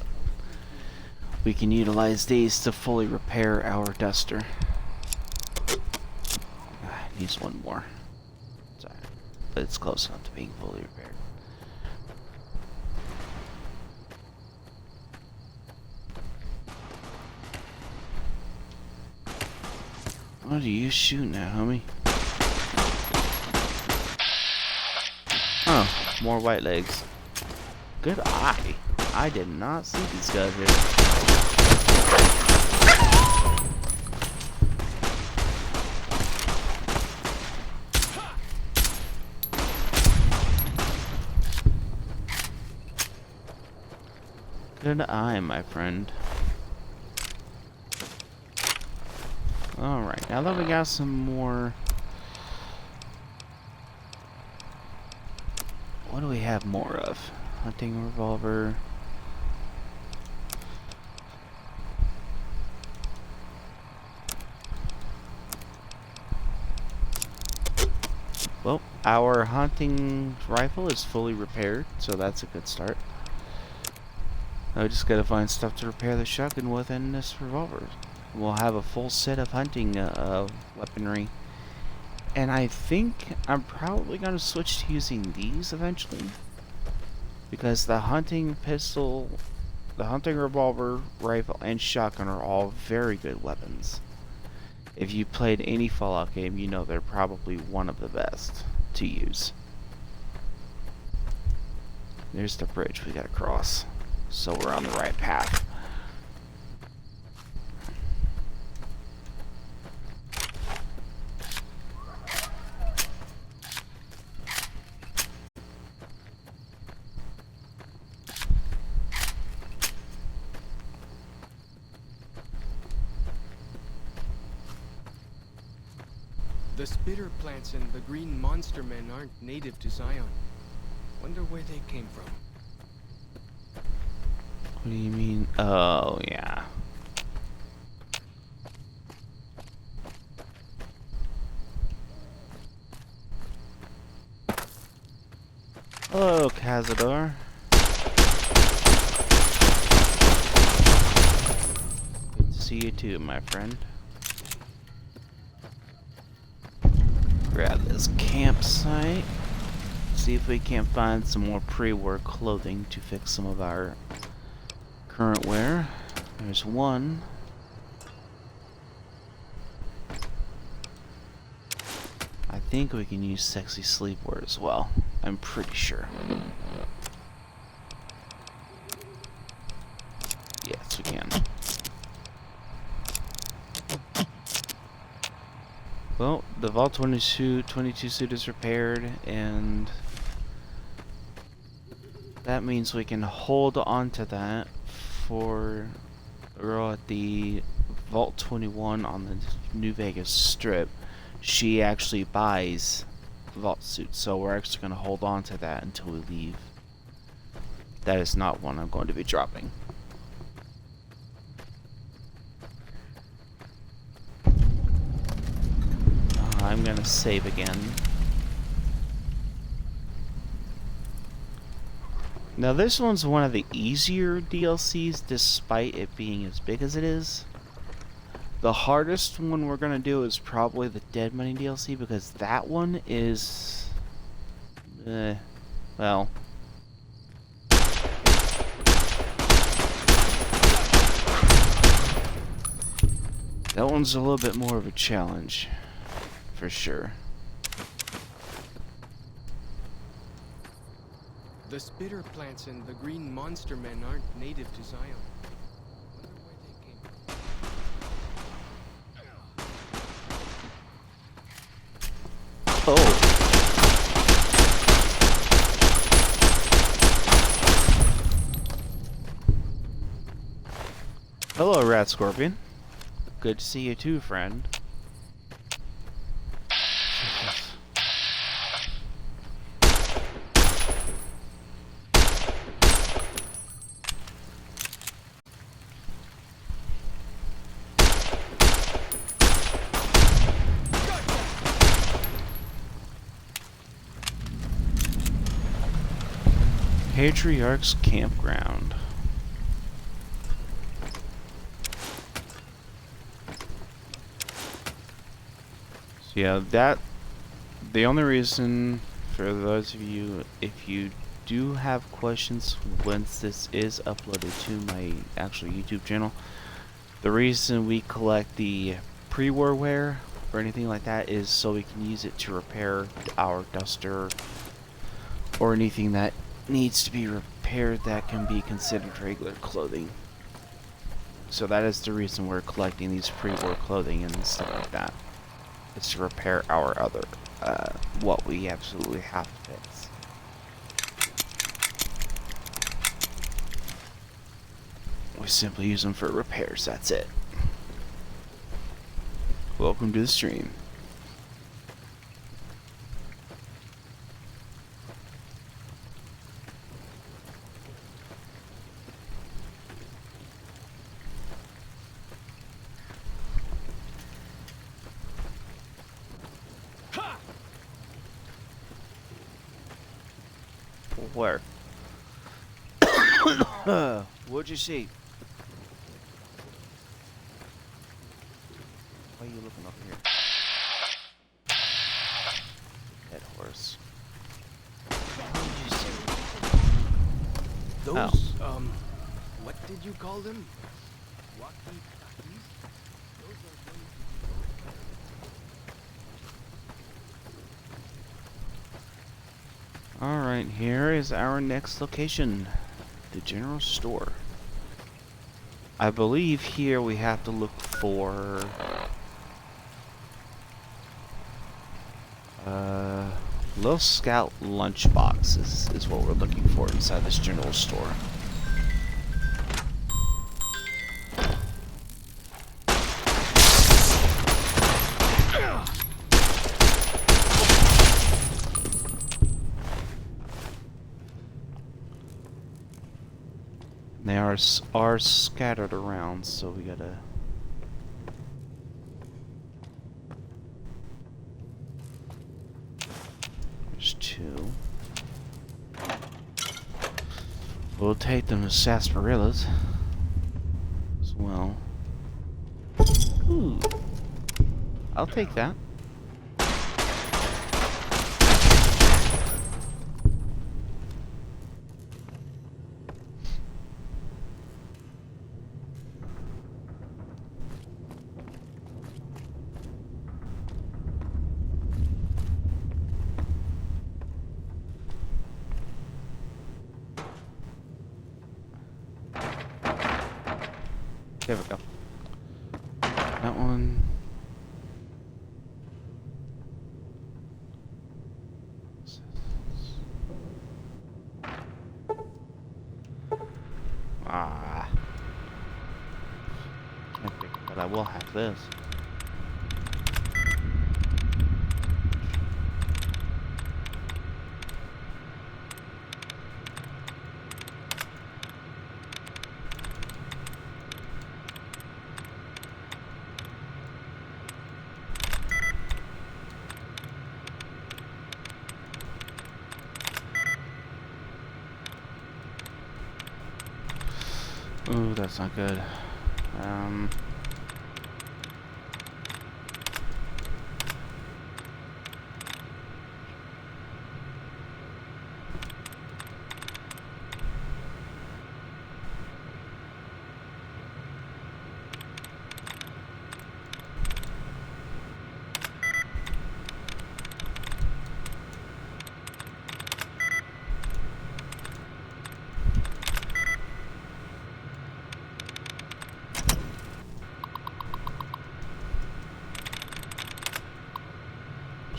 We can utilize these to fully repair our duster. Needs one more. Sorry, but it's close enough to being fully repaired. What are you shooting at, homie? Oh, more white legs. Good eye. I did not see these guys here. Good eye, my friend. Alright, now that we got some more... What do we have more of? Hunting revolver. Well, our hunting rifle is fully repaired, so that's a good start. I just gotta find stuff to repair the shotgun with and this revolver. We'll have a full set of hunting weaponry. And I think I'm probably going to switch to using these eventually. Because the hunting pistol, the hunting revolver, rifle, and shotgun are all very good weapons. If you played any Fallout game, you know they're probably one of the best to use. There's the bridge we gotta cross. So we're on the right path. The spitter plants and the green monster men aren't native to Zion. Wonder where they came from. What do you mean? Oh, yeah. Hello, Cazador. Good to see you too, my friend. Grab this campsite. See if we can't find some more pre-war clothing to fix some of our current wear. There's one. I think we can use sexy sleepwear as well. I'm pretty sure. Yes, we can. Well, the Vault 22 suit is repaired, and that means we can hold on to that for the girl at the Vault 21 on the New Vegas Strip. She actually buys Vault suits, so we're actually going to hold on to that until we leave. That is not one I'm going to be dropping. I'm gonna save again. Now this one's one of the easier DLCs despite it being as big as it is. The hardest one we're gonna do is probably the Dead Money DLC because that one is... well... that one's a little bit more of a challenge. For sure. The spitter plants and the green monster men aren't native to Zion. Wonder where they came from. Oh. Hello, Rat Scorpion. Good to see you too, friend. Patriarch's Campground. So yeah, the only reason for those of you, if you do have questions once this is uploaded to my actual YouTube channel, the reason we collect the pre-war wear or anything like that is so we can use it to repair our duster or anything that needs to be repaired that can be considered regular clothing. So that is the reason we're collecting these pre-war clothing and stuff like that. It's to repair our other, what we absolutely have to fix. We simply use them for repairs, that's it. Welcome to the stream. Where? What'd you see? Why are you looking up here? Dead horse. Those, what did you call them? Walkie-talkies? Those are Alright, here is our next location. The general store. I believe here we have to look for Little Scout lunch boxes is what we're looking for inside this general store. They are scattered around, so we gotta. There's two. We'll take them as sarsaparillas as well. Ooh, I'll take that. There we go. That one. Ah. Can't pick it, but I will have this. Ooh, that's not good.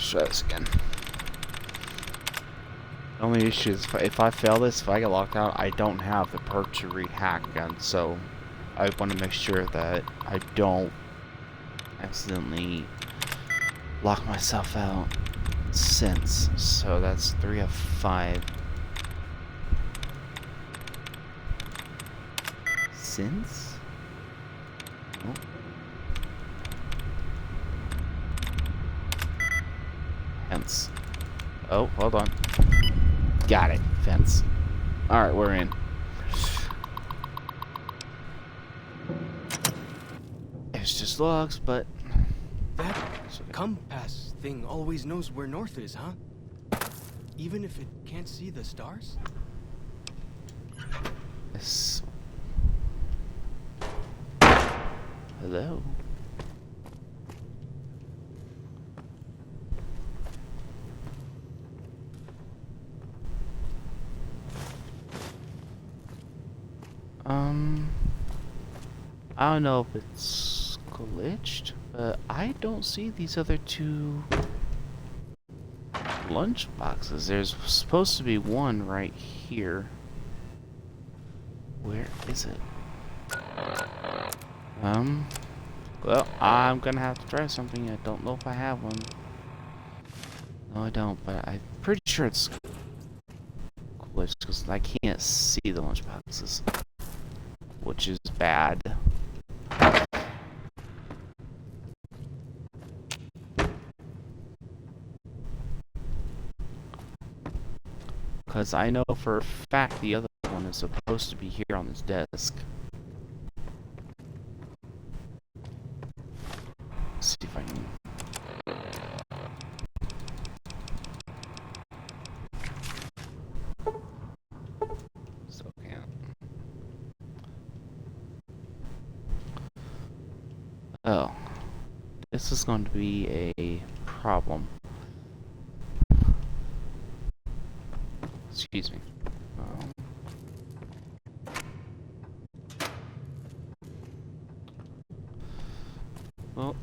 Try this again. The only issue is if I fail this, if I get locked out, I don't have the perk to rehack again, so I want to make sure that I don't accidentally lock myself out since. So that's 3 of 5. Since? Oh. Fence. Oh, hold on. Got it. Fence. Alright, we're in. It's just logs, but... That compass thing always knows where north is, huh? Even if it can't see the stars? This... Hello? I don't know if it's glitched, but I don't see these other two lunch boxes. There's supposed to be one right here. Where is it? Well, I'm gonna have to try something. I don't know if I have one. No, I don't, but I'm pretty sure it's glitched because I can't see the lunch boxes, which is bad. Because I know for a fact the other one is supposed to be here on this desk. Let's see if I can... Still can't. Oh. This is going to be a problem. Excuse me. Well,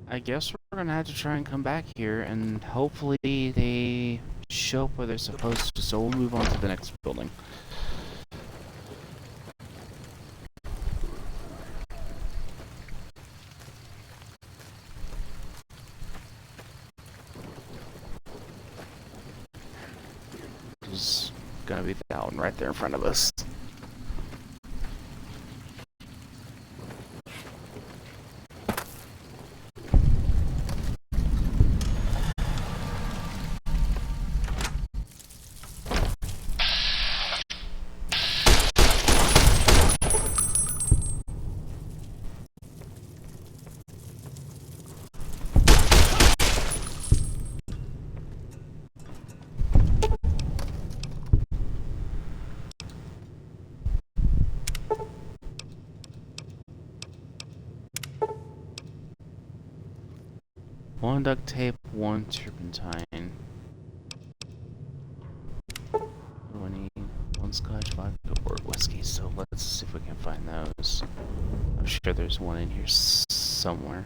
I guess we're gonna have to try and come back here, and hopefully they show up where they're supposed to, so we'll move on to the next building. Is gonna be that one right there in front of us. One duct tape, one turpentine. What do I need? One scotch, vodka, or whiskey. So let's see if we can find those. I'm sure there's one in here somewhere.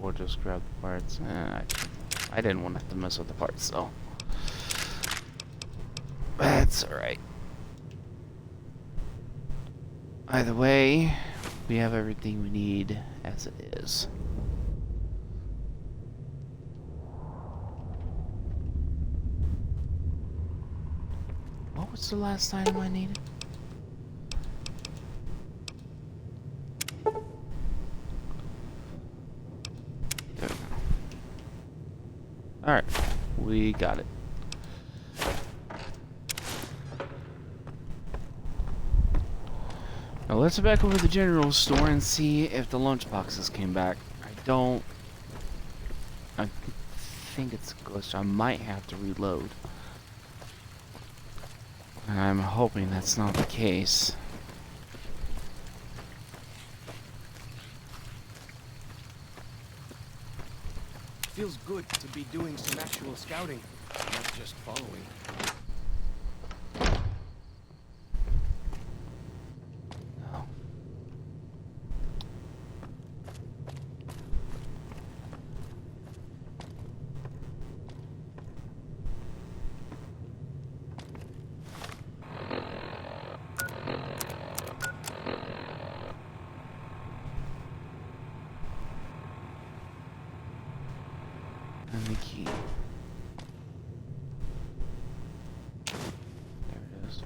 Or just grab the parts. I didn't want to have to mess with the parts, so that's alright. Either way, we have everything we need as it is. What was the last item I needed? There we go. Alright, we got it. Now let's head back over to the general store and see if the lunch boxes came back. I think it's glitched. I might have to reload. I'm hoping that's not the case. Feels good to be doing some actual scouting, not just following. No. And the key. There it is.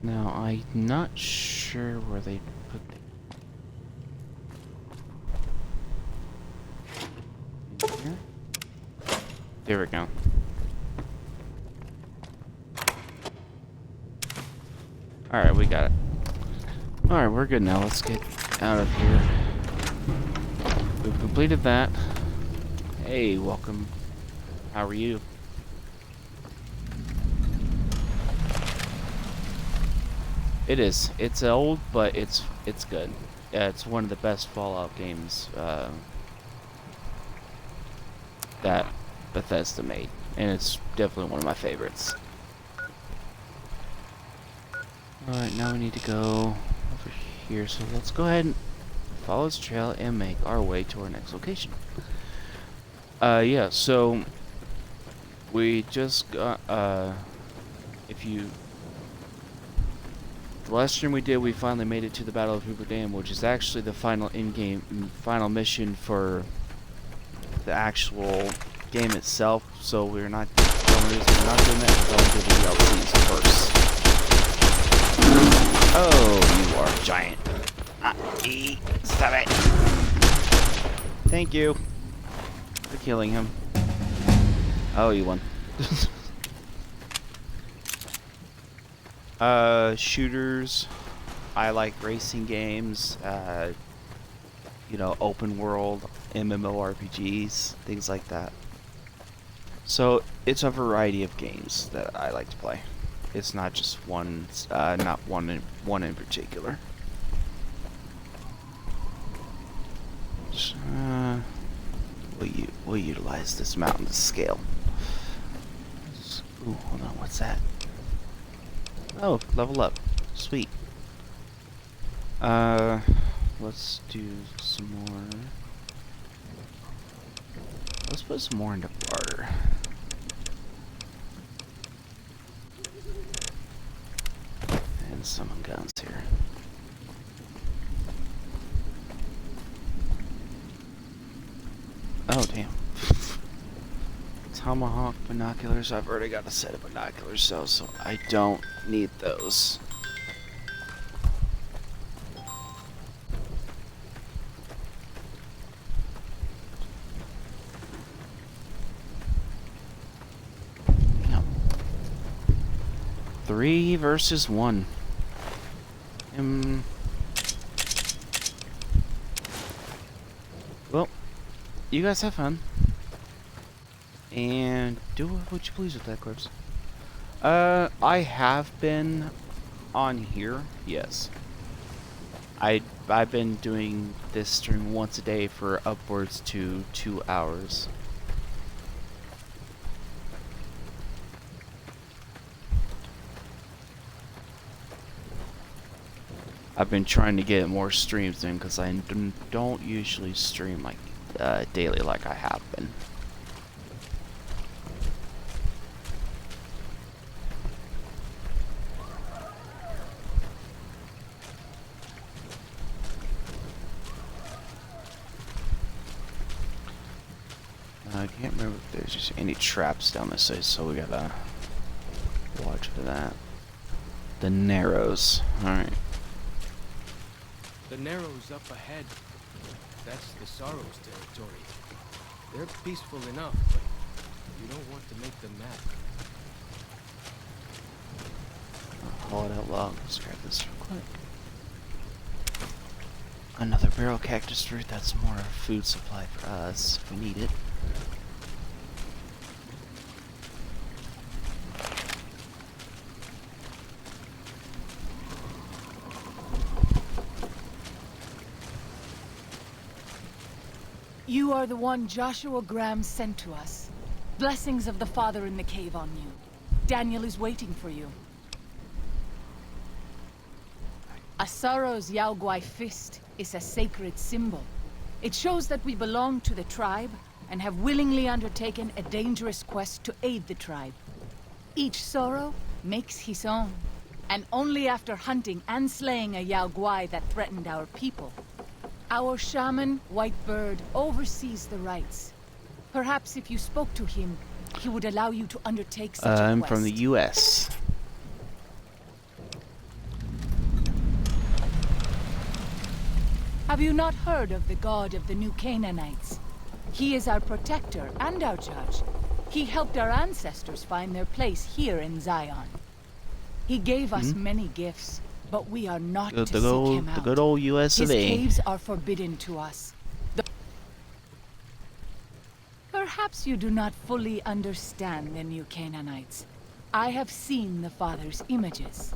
Now, I'm not sure where they put the... In here? There we go. Alright, we got it. Alright, we're good now. Let's get out of here. We've completed that. Hey, welcome. How are you? It is. It's old, but it's good. Yeah, it's one of the best Fallout games that Bethesda made, and it's definitely one of my favorites. Alright, now we need to go over here, so let's go ahead and follow this trail and make our way to our next location. Yeah, so we just got, if you... The last stream we did, we finally made it to the Battle of Hoover Dam, which is actually the final final mission for the actual game itself. So we're not doing that. We're going to the DLCs first. Oh, you are giant. Stop it. Thank you for killing him. Oh, you won. Shooters. I like racing games, you know, open world, MMORPGs, things like that. So, it's a variety of games that I like to play. It's not just one, not one in particular. We'll utilize this mountain to scale. Ooh, hold on, what's that? Oh, level up. Sweet. Let's do some more. Let's put some more into barter. And some guns here. Oh, damn. Tomahawk binoculars. I've already got a set of binoculars, so I don't need those. No. 3 versus 1. Well, you guys have fun. And do what you please with that corpse. I have been on here, yes. I've been doing this stream once a day for upwards to 2 hours. I've been trying to get more streams in because I don't usually stream like daily like I have been. I can't remember if there's just any traps down this way, so we gotta watch for that. The Narrows. Alright. The Narrows up ahead. That's the Sorrows territory. They're peaceful enough, but you don't want to make them mad. I'll call it out loud. Let's grab this real quick. Another barrel cactus fruit. That's more food supply for us if we need it. You are the one Joshua Graham sent to us. Blessings of the Father in the cave on you. Daniel is waiting for you. Asaro's Yao Guai fist is a sacred symbol. It shows that we belong to the tribe and have willingly undertaken a dangerous quest to aid the tribe. Each Sorrow makes his own, and only after hunting and slaying a Yao Guai that threatened our people. Our shaman, White Bird, oversees the rites. Perhaps if you spoke to him, he would allow you to undertake such a quest. I'm from the U.S. Have you not heard of the god of the New Canaanites? He is our protector and our judge. He helped our ancestors find their place here in Zion. He gave us many gifts, but we are not to seek him out. The good old US of His A. caves are forbidden to us. Perhaps you do not fully understand the New Canaanites. I have seen the Father's images.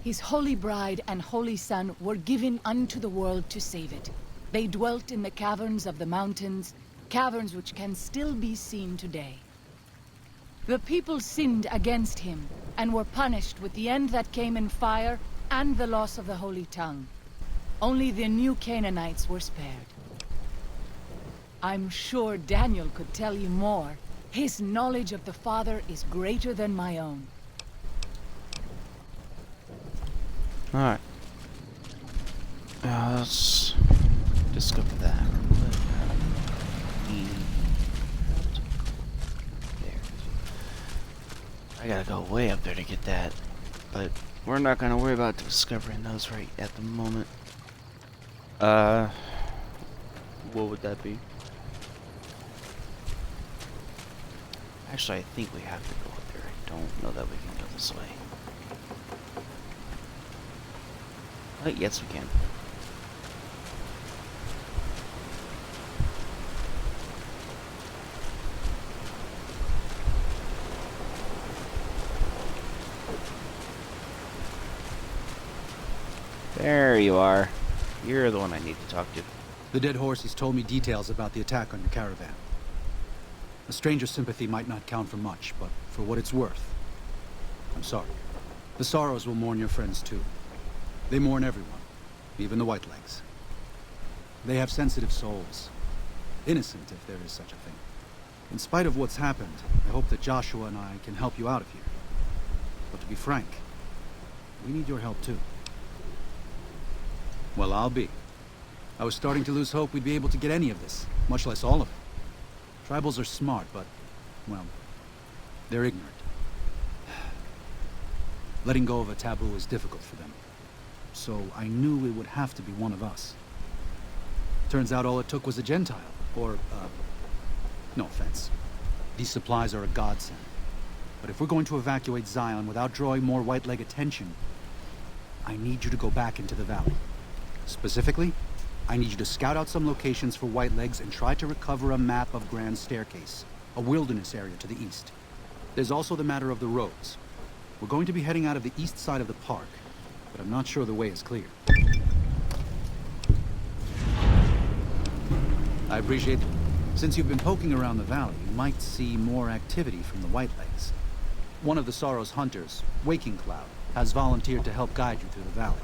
His holy bride and holy son were given unto the world to save it. They dwelt in the caverns of the mountains, caverns which can still be seen today. The people sinned against him, and were punished with the end that came in fire and the loss of the holy tongue. Only the New Canaanites were spared. I'm sure Daniel could tell you more. His knowledge of the Father is greater than my own. Alright. Let's discover that real quick. There. I gotta go way up there to get that. But we're not gonna worry about discovering those right at the moment. What would that be? Actually, I think we have to go up there. I don't know that we can go this way. Yes, we can. There you are. You're the one I need to talk to. The dead horse has told me details about the attack on your caravan. A stranger's sympathy might not count for much, but for what it's worth, I'm sorry. The Sorrows will mourn your friends too. They mourn everyone, even the Whitelegs. They have sensitive souls. Innocent, if there is such a thing. In spite of what's happened, I hope that Joshua and I can help you out of here. But to be frank, we need your help too. Well, I'll be. I was starting to lose hope we'd be able to get any of this, much less all of it. Tribals are smart, but, well, they're ignorant. Letting go of a taboo is difficult for them. So I knew it would have to be one of us. Turns out all it took was a Gentile, or, no offense. These supplies are a godsend. But if we're going to evacuate Zion without drawing more Whiteleg attention, I need you to go back into the valley. Specifically, I need you to scout out some locations for Whitelegs and try to recover a map of Grand Staircase, a wilderness area to the east. There's also the matter of the roads. We're going to be heading out of the east side of the park, but I'm not sure the way is clear. I appreciate it. Since you've been poking around the valley, you might see more activity from the Whitelegs. One of the Sorrow's hunters, Waking Cloud, has volunteered to help guide you through the valley.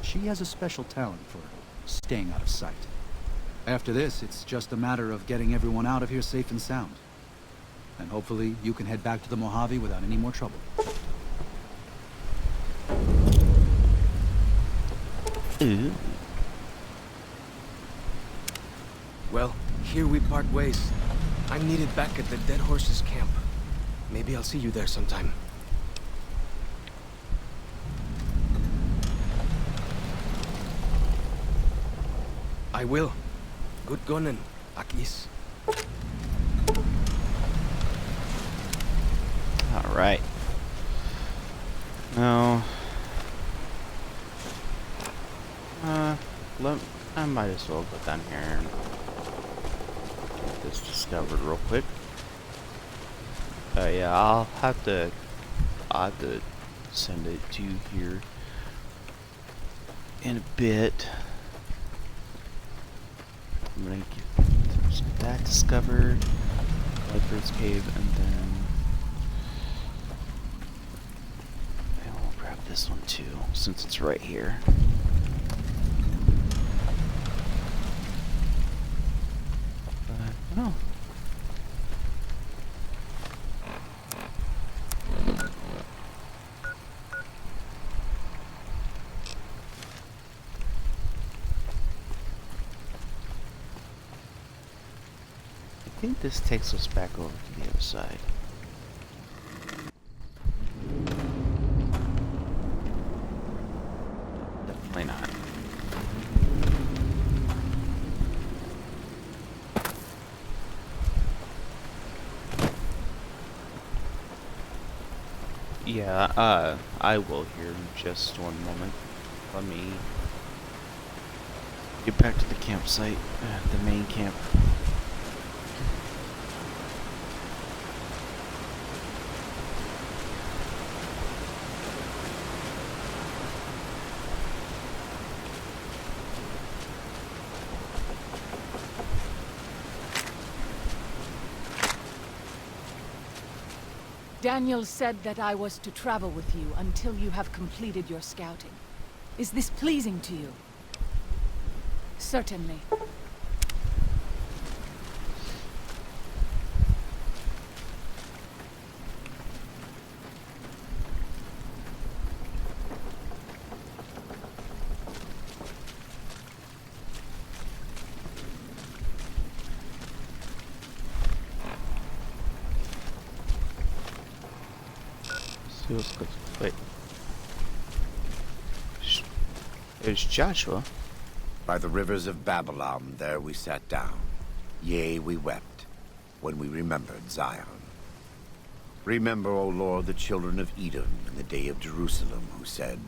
She has a special talent for staying out of sight. After this, it's just a matter of getting everyone out of here safe and sound. And hopefully you can head back to the Mojave without any more trouble. Ooh. Well, here we part ways. I'm needed back at the Dead Horse's camp. Maybe I'll see you there sometime. I will. Good gunning, Akis. Alright. Now... I might as well go down here and get this discovered real quick. Yeah, I'll have to send it to you here in a bit. I'm gonna get that discovered, Whitebird's Cave, and then we'll grab this one too, since it's right here. Oh. I think this takes us back over to the other side. Definitely not. Yeah, I will here in just one moment. Let me get back to the campsite, the main camp. Daniel said that I was to travel with you until you have completed your scouting. Is this pleasing to you? Certainly. Wait. There's Joshua. By the rivers of Babylon, there we sat down. Yea, we wept, when we remembered Zion. Remember, O Lord, the children of Edom in the day of Jerusalem, who said,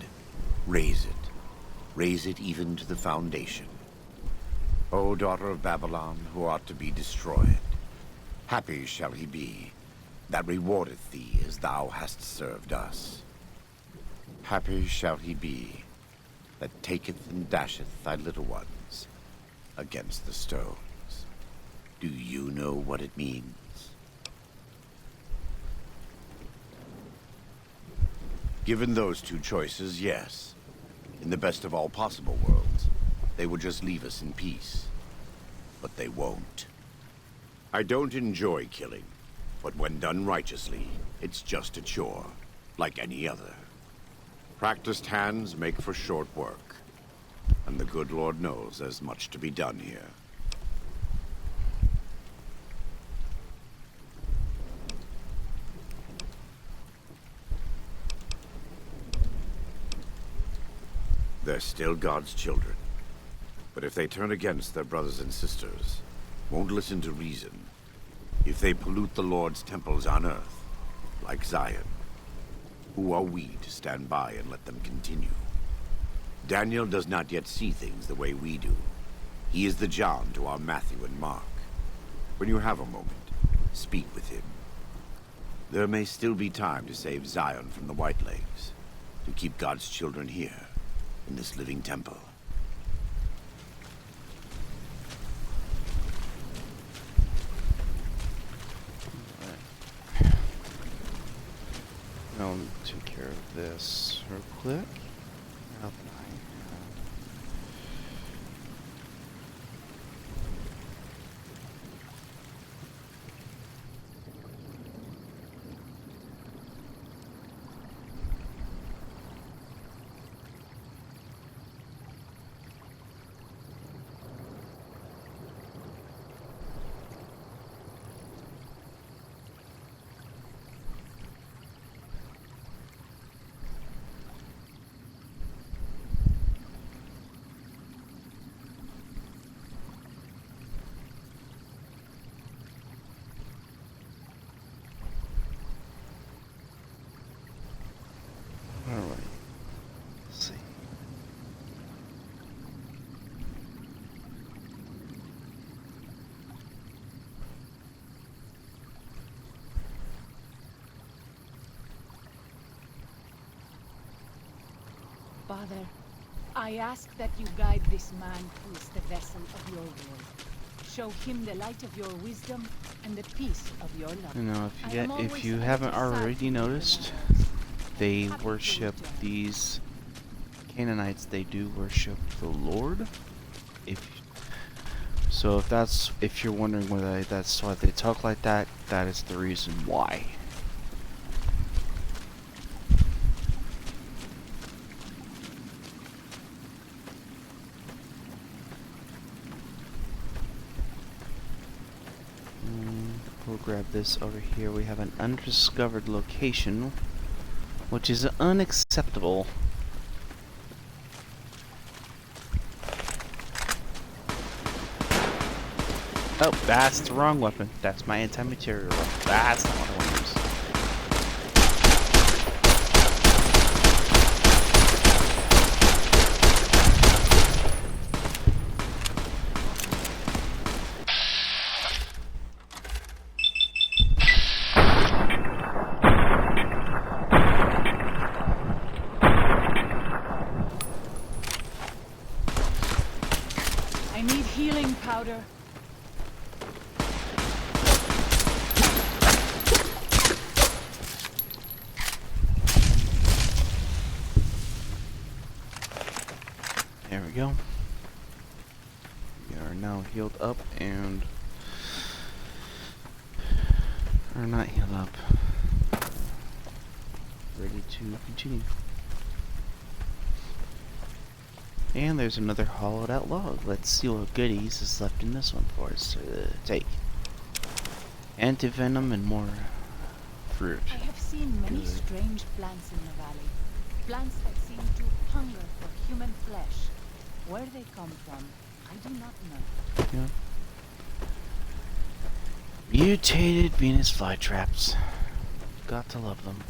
raise it even to the foundation. O daughter of Babylon, who ought to be destroyed, happy shall he be that rewardeth thee as thou hast served us. Happy shall he be that taketh and dasheth thy little ones against the stones. Do you know what it means? Given those two choices, yes. In the best of all possible worlds, they would just leave us in peace. But they won't. I don't enjoy killing. But when done righteously, it's just a chore, like any other. Practiced hands make for short work, and the good Lord knows there's much to be done here. They're still God's children, but if they turn against their brothers and sisters, won't listen to reason, if they pollute the Lord's temples on earth, like Zion, who are we to stand by and let them continue? Daniel does not yet see things the way we do. He is the John to our Matthew and Mark. When you have a moment, speak with him. There may still be time to save Zion from the Whitelegs, to keep God's children here, in this living temple. I'll take care of this real quick. Now that Alright. Let's see. Father, I ask that you guide this man who is the vessel of your will. Show him the light of your wisdom and the peace of your love. You know, if you haven't already noticed, they worship these Canaanites. They do worship the Lord. If you're wondering whether that's why they talk like that, that is the reason why. We'll grab this over here. We have an undiscovered location, which is unacceptable. Oh, that's the wrong weapon. That's my anti-material weapon. That's not what I want to use. powder? There we go. We are now healed up and... Or not healed up. Ready to continue. And there's another hollowed out log. Let's see what goodies is left in this one for us to take. Antivenom and more fruit. I have seen many Good. strange plants in the valley. Plants that seem to hunger for human flesh. Where they come from, I do not know. Yeah. Mutated Venus flytraps. Got to love them.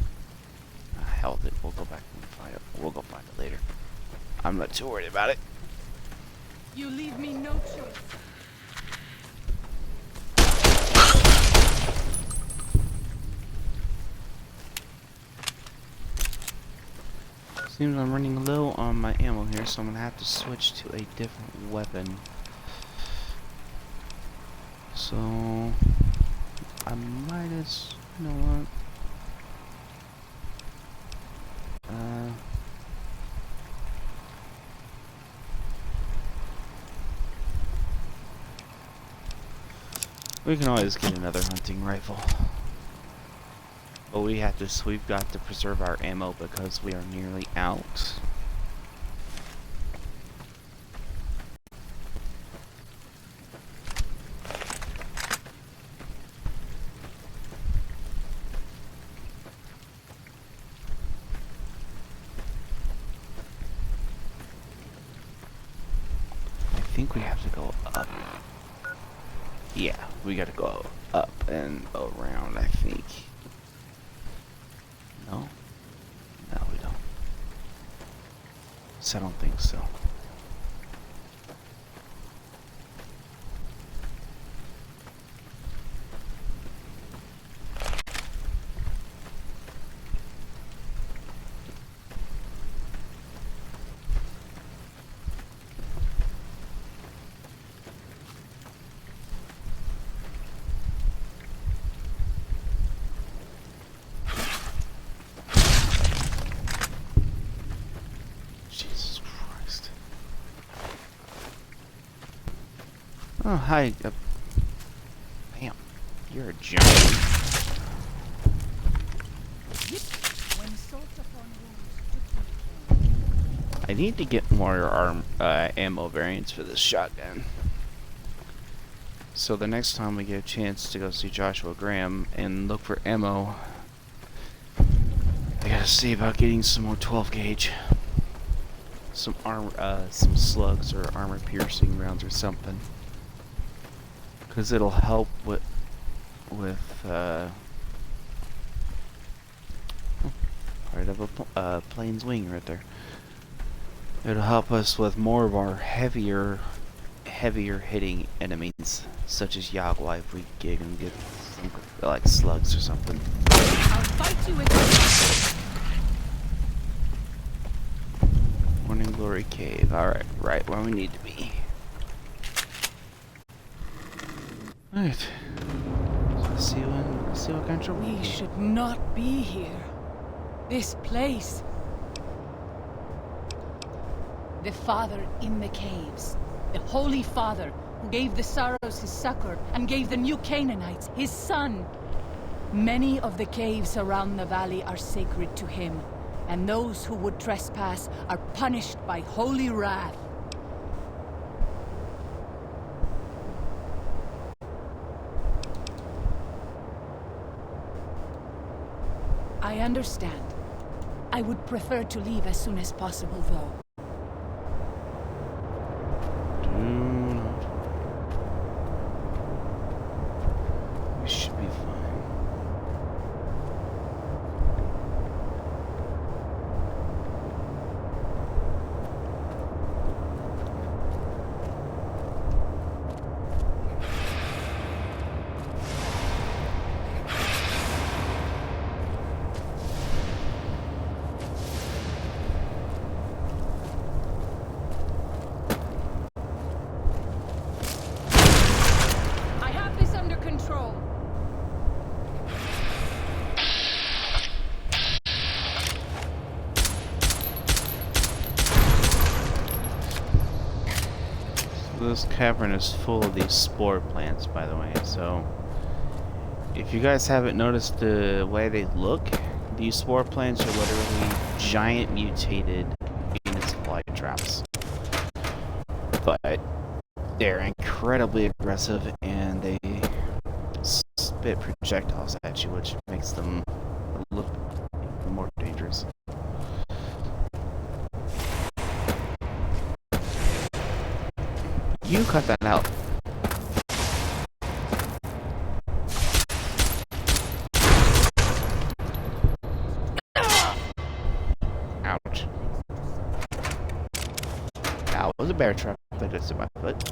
Hell, we'll go back and find it. We'll go find it later. I'm not too worried about it. You leave me no choice. Seems I'm running low on my ammo here, so I'm gonna have to switch to a different weapon. So I might as, you know what? We can always get another hunting rifle. But we've got to preserve our ammo because we are nearly out. I think we have to go up. Yeah, we gotta go up and around, I think. No? No, we don't. So I don't think so. Jesus Christ. Oh, hi. Damn. You're a giant. When salt upon wounds, I need to get more ammo variants for this shotgun. So the next time we get a chance to go see Joshua Graham and look for ammo, I gotta see about getting some more 12 gauge. Some some slugs or armor piercing rounds or something. Cause it'll help with part of a plane's wing right there. It'll help us with more of our heavier hitting enemies, such as Yagua if we get some like slugs or something. I'll fight you with Morning Glory Cave. Alright, right where we need to be. Alright. Let's see what kind of trouble We should not be here. This place. The Father in the caves. The Holy Father who gave the Saros his succor and gave the new Canaanites his son. Many of the caves around the valley are sacred to him, and those who would trespass are punished by holy wrath. I understand. I would prefer to leave as soon as possible, though. We should be fine. This cavern is full of these spore plants, by the way, so if you guys haven't noticed the way they look, these spore plants are literally giant mutated Venus flytraps. But they're incredibly aggressive and they spit projectiles at you, which makes them look more dangerous. You cut that out. Ouch. That was a bear trap that just hit my foot.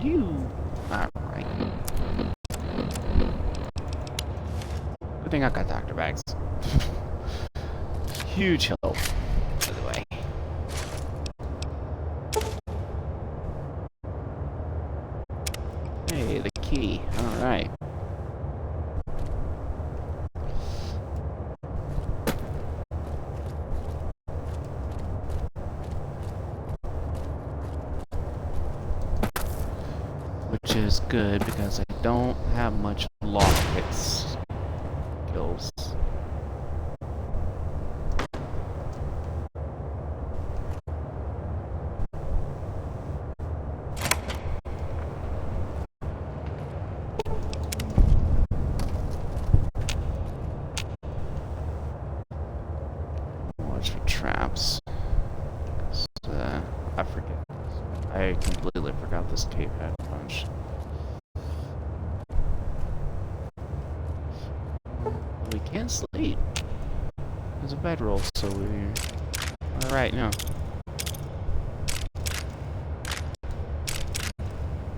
You. Alright. Good thing I got doctor bags. Huge help, by the way. Hey, the key. Alright. Which is good because I don't have much lockpick skills. Watch for traps. I forget. I completely forgot this cave had a bunch. We can't sleep. There's a bedroll, so we're alright now.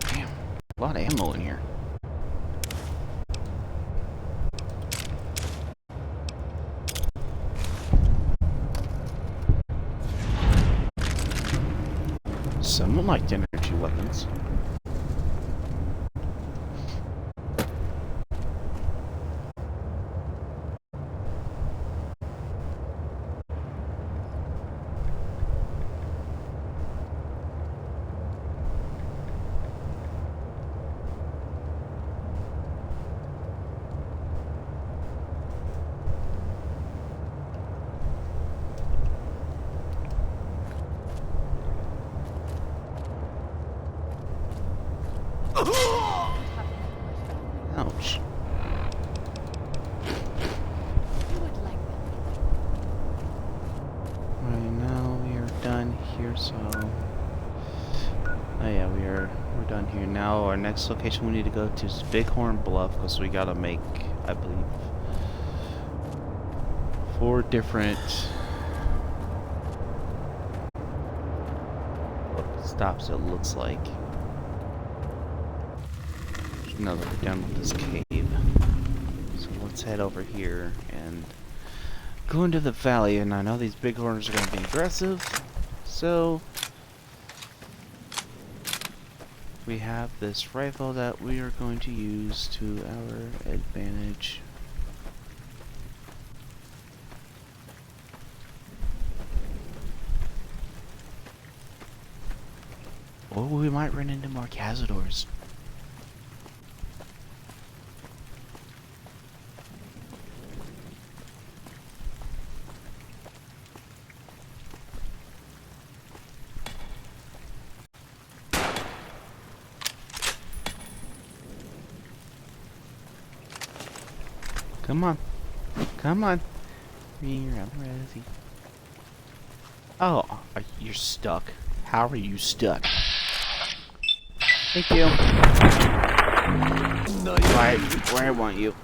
Damn, a lot of ammo in here. Someone liked energy weapons. Ouch. Right now we are done here, so oh yeah, we're done here. Now our next location we need to go to is Bighorn Bluff because we gotta make, I believe, 4 different stops, it looks like. Now that we're done with this cave, so let's head over here and go into the valley. And I know these bighorns are going to be aggressive, so we have this rifle that we are going to use to our advantage. Or we might run into more cazadors. Come on. Come on. Here, I'm ready. Oh, you're stuck. How are you stuck? Thank you. Right where I want you.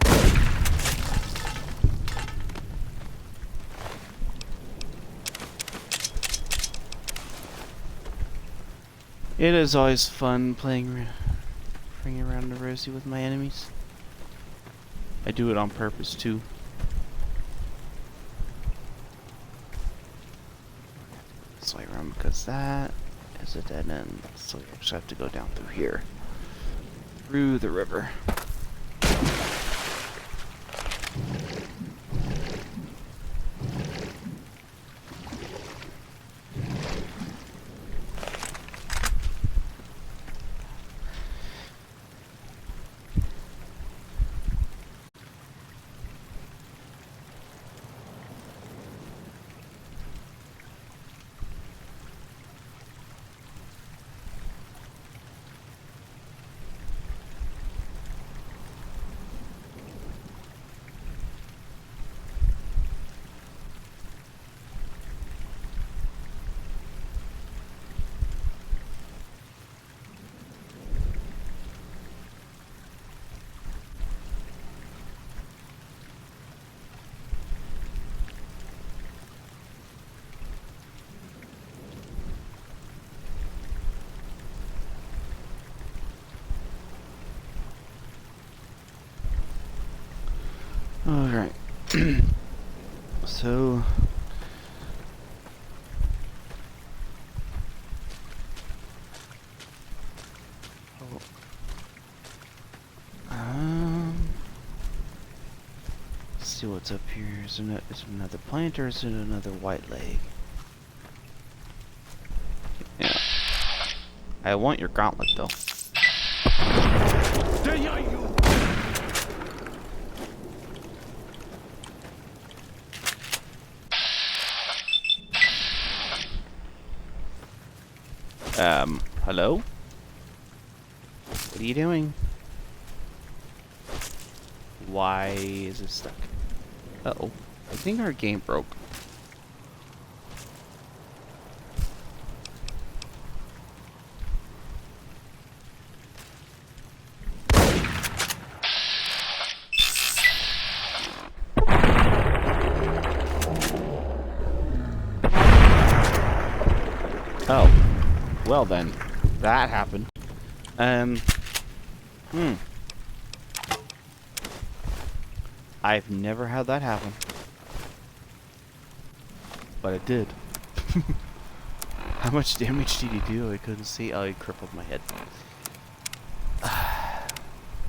It is always fun playing around the Rosie with my enemies. I do it on purpose too. This way around because that is a dead end. So we actually have to go down through here. Through the river. Alright. So... let's see what's up here. Is it another plant or is it another white leg? Yeah. I want your gauntlet though. Hello? What are you doing? Why is it stuck? Uh-oh. I think our game broke. Oh. Well then. That happened. I've never had that happen. But it did. How much damage did he do? I couldn't see. Oh, he crippled my head.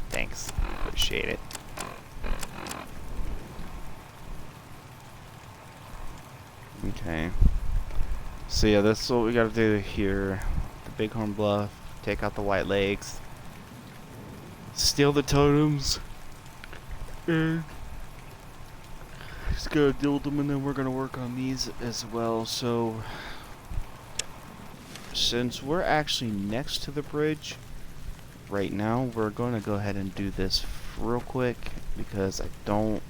Thanks. Appreciate it. Okay. So yeah, that's what we gotta do here. The Bighorn Bluff. Take out the white legs. Steal the totems. And just gotta deal with them, and then we're gonna work on these as well. So since we're actually next to the bridge right now, we're gonna go ahead and do this real quick because I don't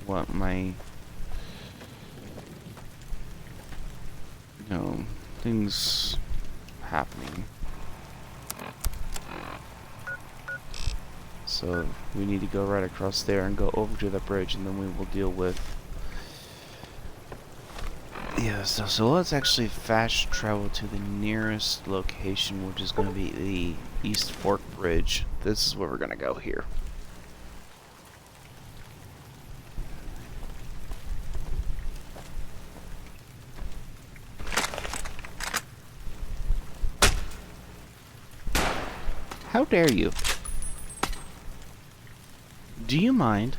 want my things happening. So we need to go right across there and go over to the bridge, and then we will deal with so let's actually fast travel to the nearest location, which is going to be the East Fork Bridge. This is where we're going to go here. How dare you? Do you mind?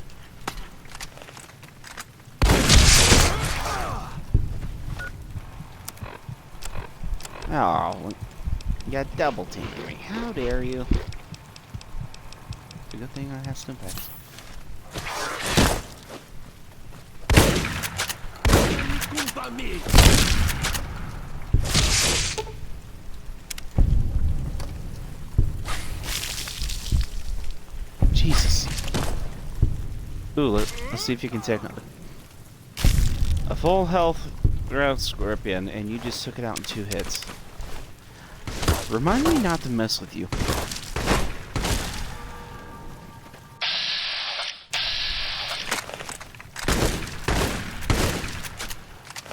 Oh, you got double teamed me. How dare you? It's a good thing I have Stimpaks. Jesus. Ooh, let's see if you can take a full health ground scorpion, and you just took it out in 2 hits. Remind me not to mess with you.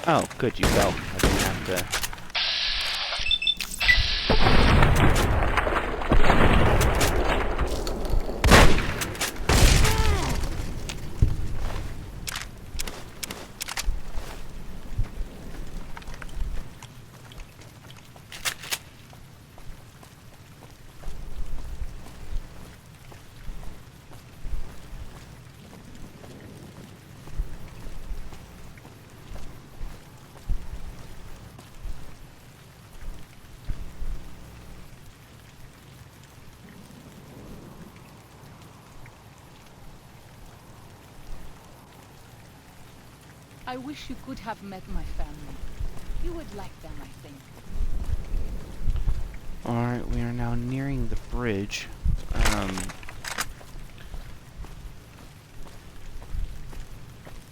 Oh, good, you fell. I didn't have to. I wish you could have met my family. You would like them, I think. Alright, we are now nearing the bridge.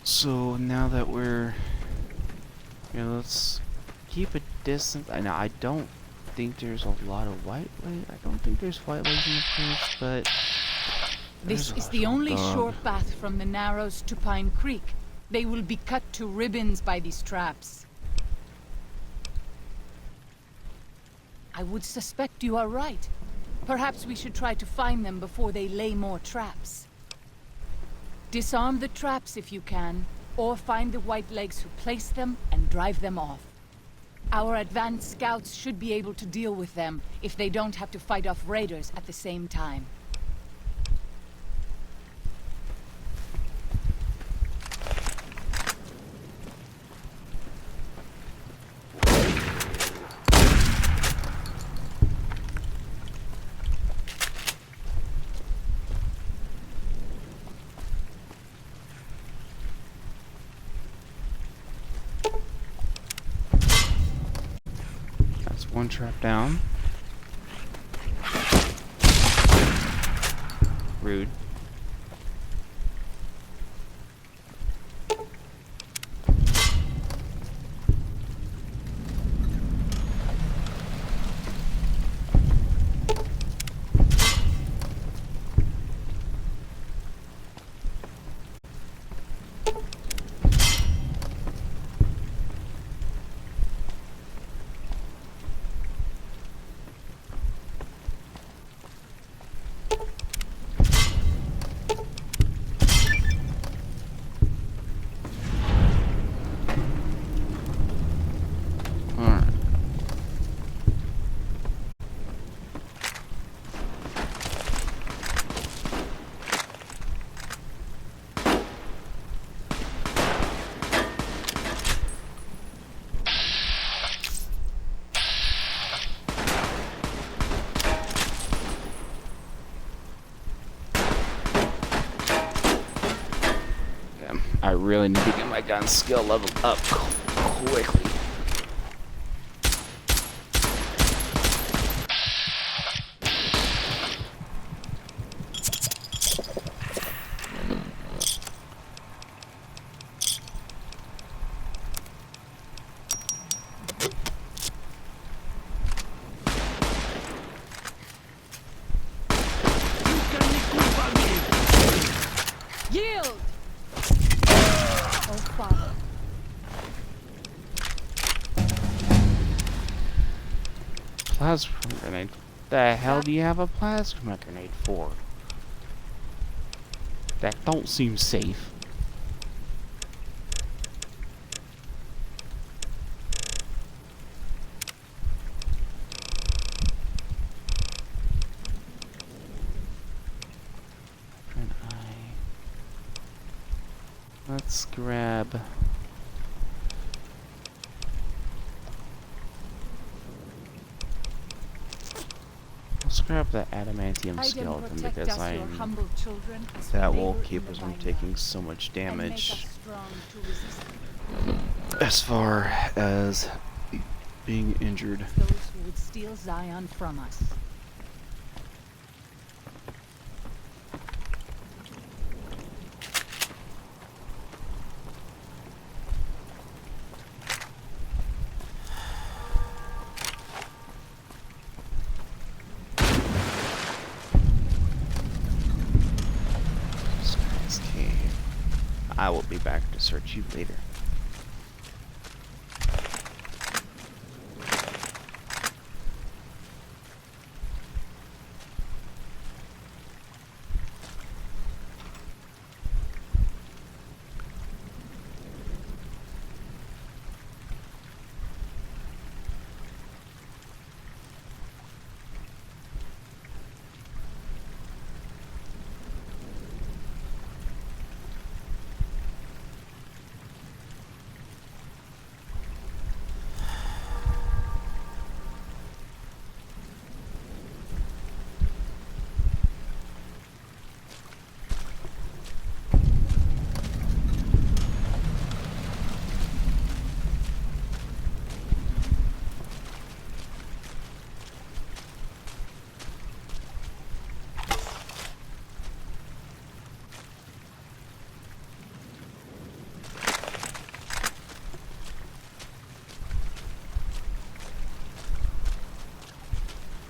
So now that we're... let's keep a distance. I don't think there's a lot of white legs. I don't think there's white legs in the bridge, but... This is the only short path from the Narrows to Pine Creek. They will be cut to ribbons by these traps. I would suspect you are right. Perhaps we should try to find them before they lay more traps. Disarm the traps if you can, or find the Whitelegs who placed them and drive them off. Our advanced scouts should be able to deal with them if they don't have to fight off raiders at the same time. One trap down. Rude. I really need to get my gun skill level up quickly. Yield! Oh, Father. Plasma grenade. The hell do you have a plasma grenade for? That don't seem safe. Let's grab. Let's grab the adamantium skeleton because that will keep us from taking so much damage as far as being injured. Those who would steal Zion from us. I will be back to search you later.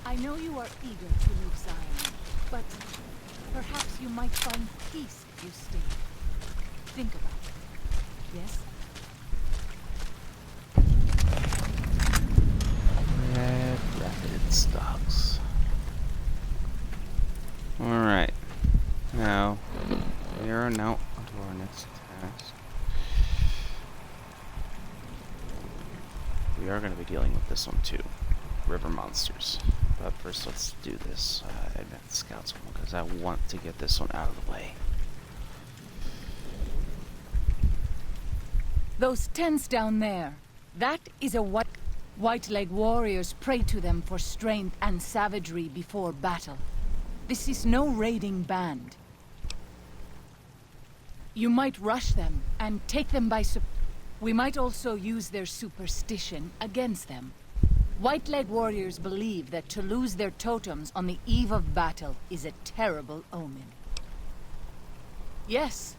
I know you are eager to leave Zion, but perhaps you might find peace if you stay. Think about it. Yes? Red Rapid Stocks. Alright. Now, we are now we are going to be dealing with this one too. River monsters. But first let's do this advanced scouts one because I want to get this one out of the way. Those tents down there, that is a White-leg warriors pray to them for strength and savagery before battle. This is no raiding band. You might rush them and take them by surprise. We might also use their superstition against them. White-leg warriors believe that to lose their totems on the eve of battle is a terrible omen. Yes,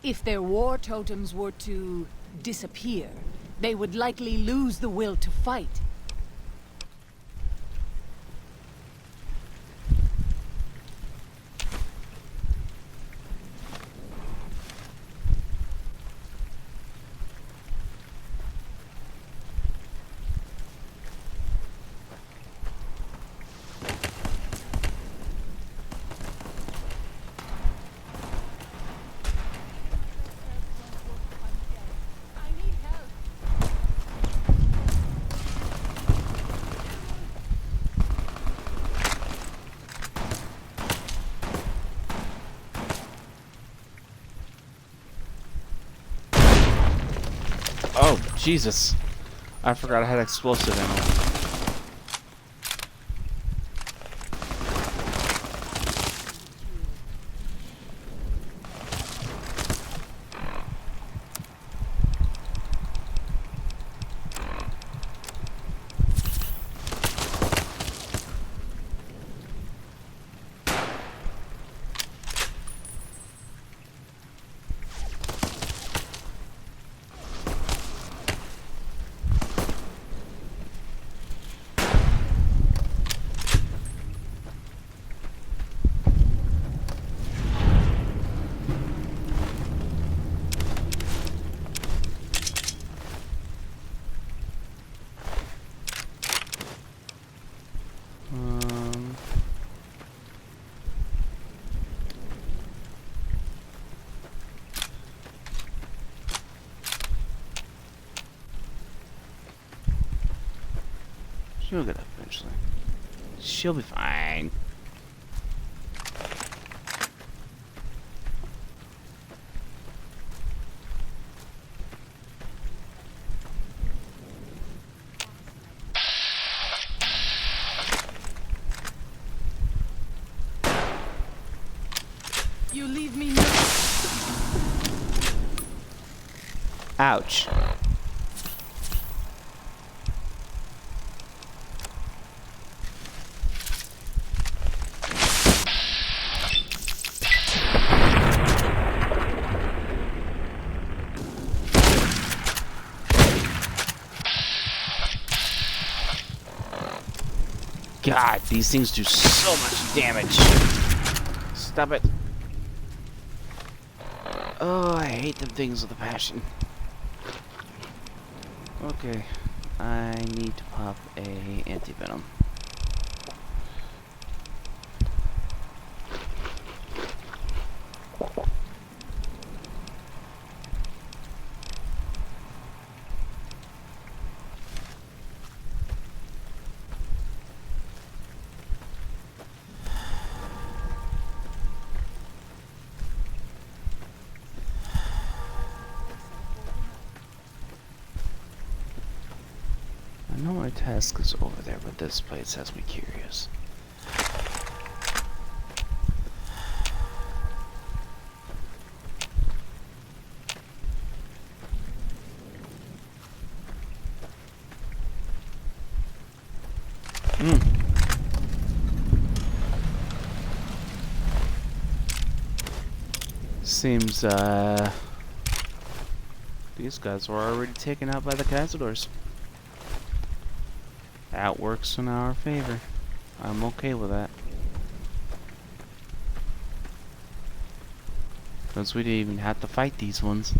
if their war totems were to disappear, they would likely lose the will to fight. Oh, Jesus. I forgot I had explosive ammo. She'll get up eventually. She'll be fine. You leave me no. Ouch. God, these things do so much damage. Stop it. Oh, I hate them things with a passion. Okay, I need to pop a anti-venom. I know my task is over there, but this place has me curious. Seems, these guys were already taken out by the cazadors. That works in our favor. I'm okay with that. Because we didn't even have to fight these ones.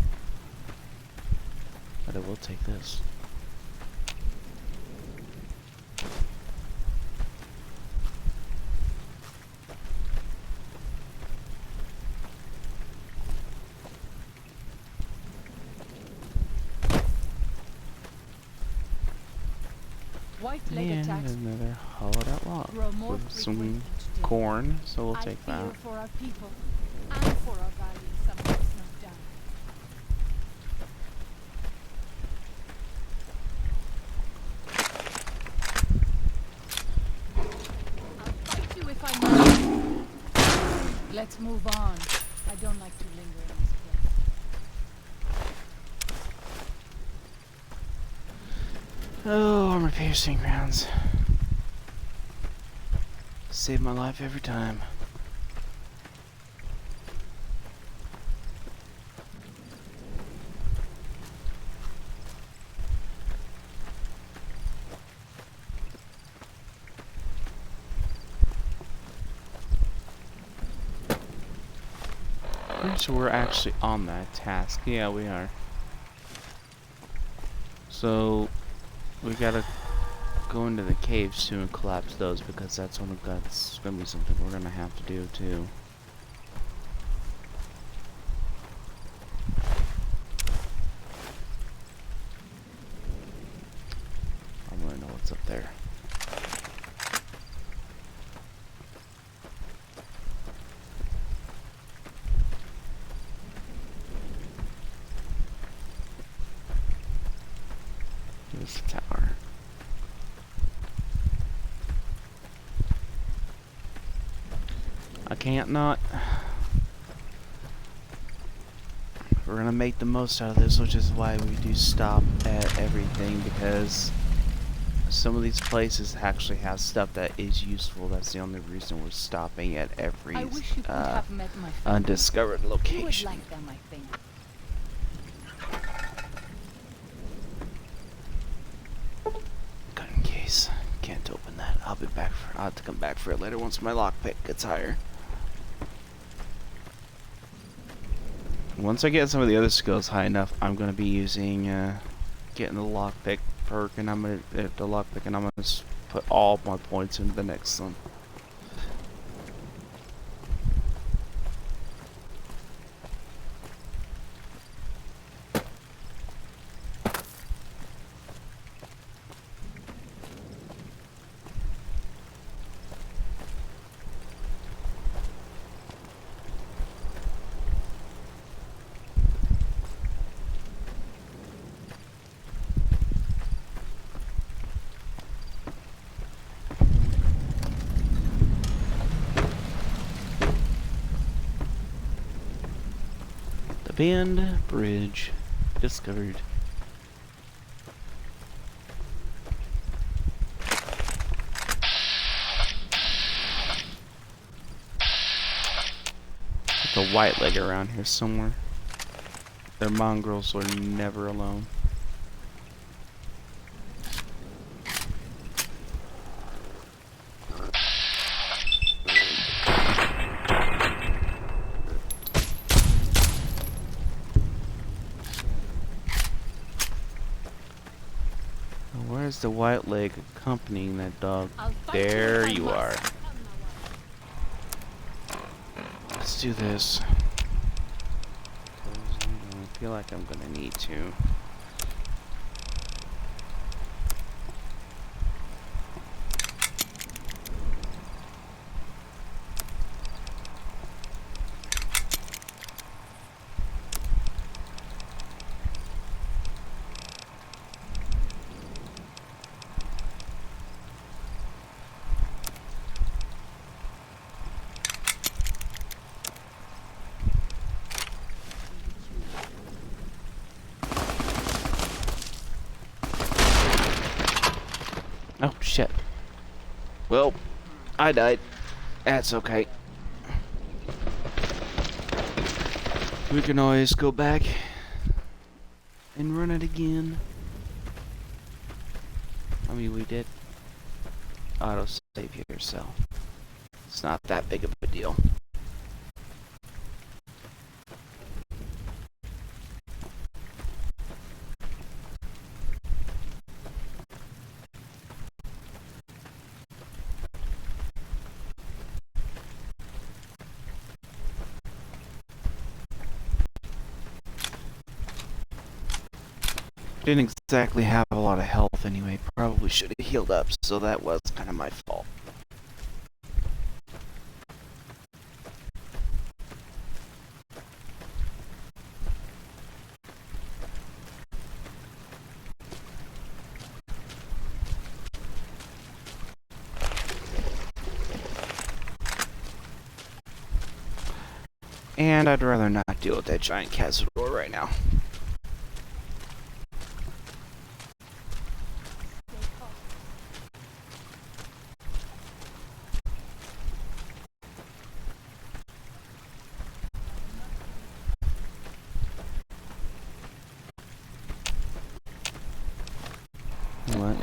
But I will take this. White leg And attacks another hollowed out log grow more with some frequent each day. corn, so we'll I take fear that. for our people and for our valiant summoners, no doubt. I'll fight you if I must. Let's move on. I don't like to linger in this place. Oh, armor piercing rounds. Save my life every time. Pretty sure we're actually on that task. Yeah, we are. So we gotta go into the caves soon and collapse those, because that's gonna be something we're gonna have to do too. I wanna know what's up there. This tower. I can't not. We're gonna make the most out of this, which is why we do stop at everything, because some of these places actually have stuff that is useful. That's the only reason we're stopping at every I wish you could have met my family. undiscovered You would location. like them, I think. Gun case. Can't open that. I'll have to come back for it later once my lockpick gets higher. Once I get some of the other skills high enough, I'm gonna be using getting the lockpick perk, and I'm gonna put all my points into the next one. Band bridge discovered. There's a white leg around here somewhere. Their mongrels are never alone. Where's the white leg accompanying that dog? I'll fight you There if I you are. must. Let's do this. I feel like I'm gonna need to. Oh shit. Well, I died. That's okay. We can always go back and run it again. I mean, we did auto save here, so it's not that big of a deal. Didn't exactly have a lot of health anyway. Probably should have healed up, so that was kind of my fault. And I'd rather not deal with that giant Cazador right now. What?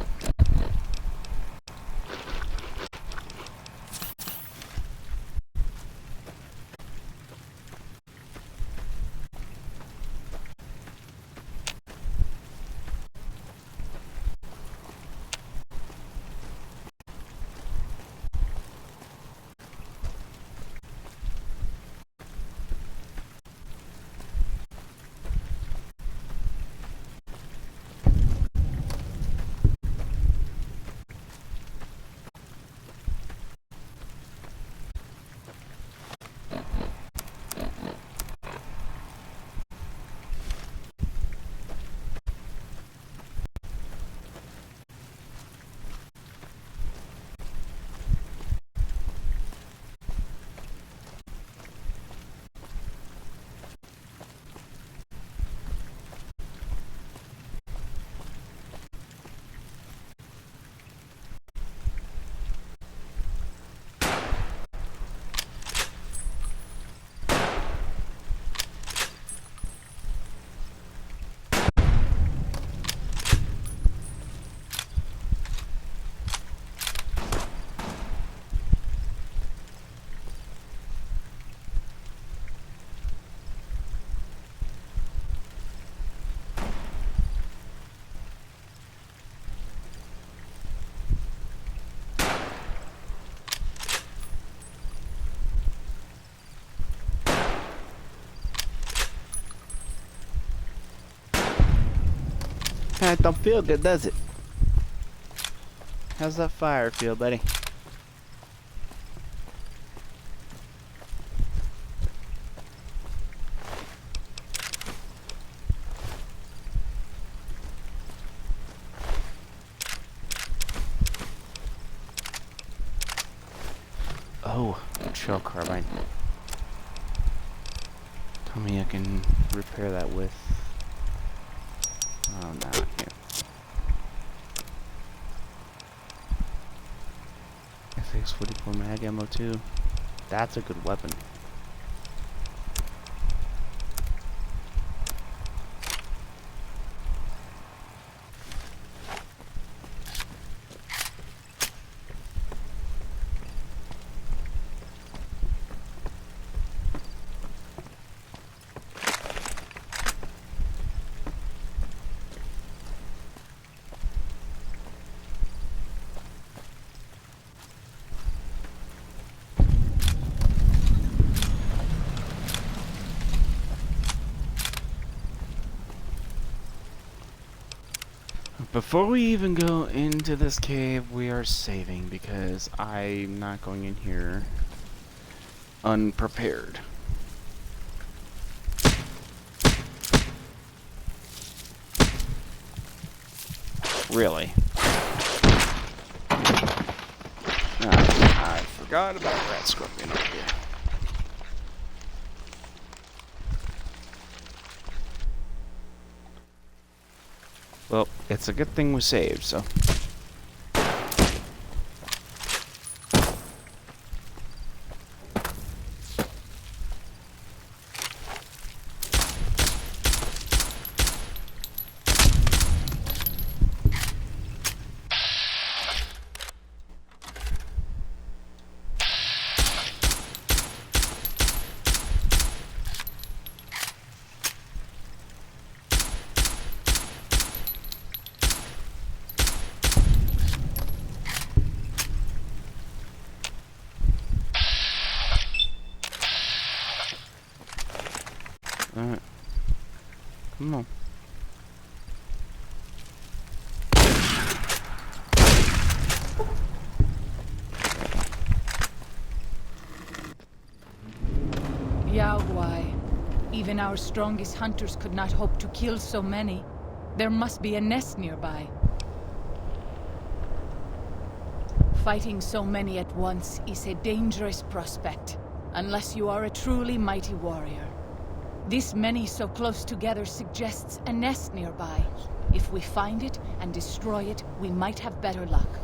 It don't feel good, does it? How's that fire feel, buddy? Oh, trail carbine. Tell me I can repair that with... Oh, no, I can't. FX44 mag ammo too. That's a good weapon. Before we even go into this cave, we are saving because I'm not going in here unprepared. Really? I forgot about Rat Scorpion over here. Well, it's a good thing we saved, so. Alright. Come on. Even our strongest hunters could not hope to kill so many. There must be a nest nearby. Fighting so many at once is a dangerous prospect, unless you are a truly mighty warrior. This many so close together suggests a nest nearby. If we find it and destroy it, we might have better luck.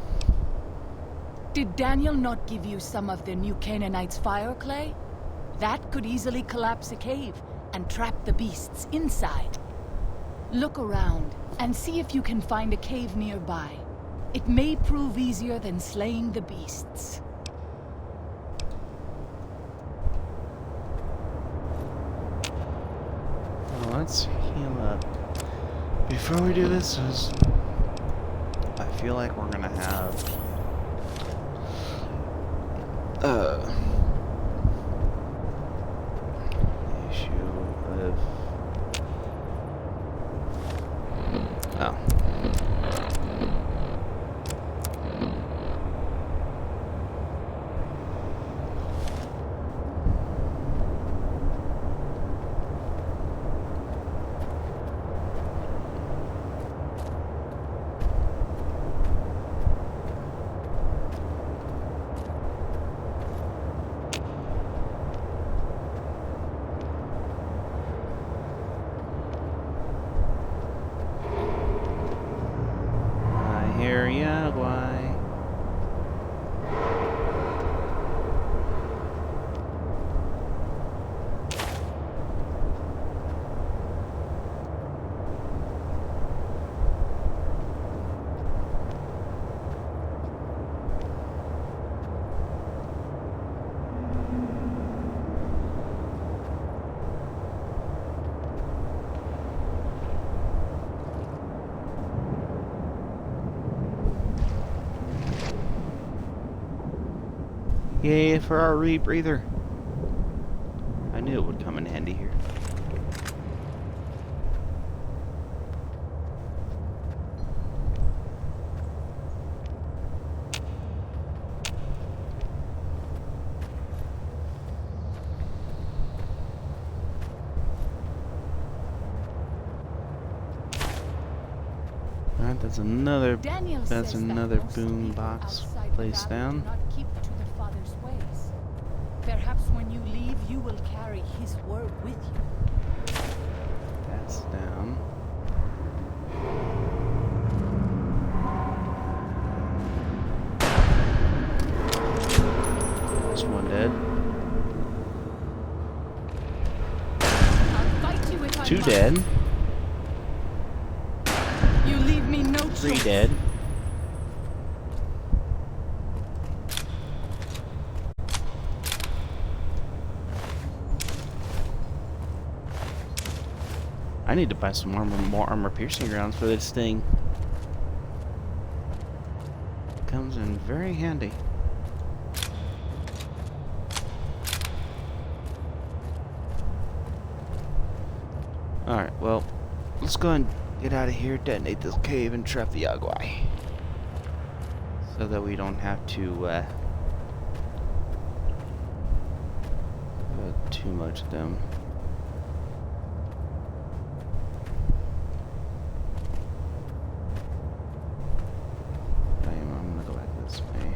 Did Daniel not give you some of the new Canaanites' fire clay? That could easily collapse a cave and trap the beasts inside. Look around and see if you can find a cave nearby. It may prove easier than slaying the beasts. Well, let's heal up. Before we do this, I feel like we're gonna have issue with Yaguai. Yay for our rebreather. I knew it would come in handy here. Alright, that's another boom box placed down. Perhaps when you leave, you will carry his word with you. That's down. There's one dead. I'll fight you if I Two must. dead. You leave me no choice. 3 dead. I need to buy some more armor-piercing rounds for this thing. Comes in very handy. Alright, well, let's go and get out of here, detonate this cave, and trap the Yaguai. So that we don't have to, put too much of them. I'm gonna go back this way.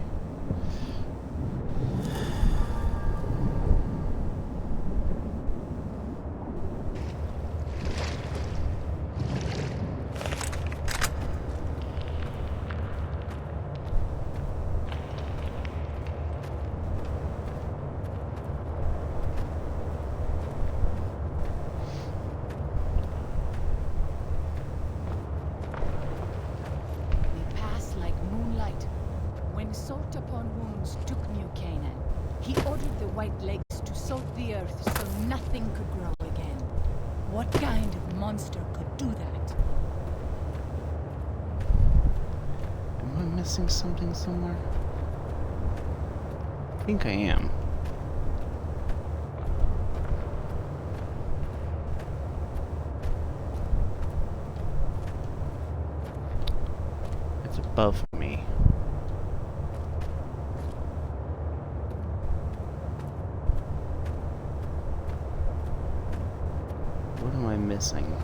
Salt upon wounds took New Canaan. He ordered the White Lakes to salt the earth so nothing could grow again. What kind of monster could do that? Am I missing something somewhere? I think I am. It's above me. missing.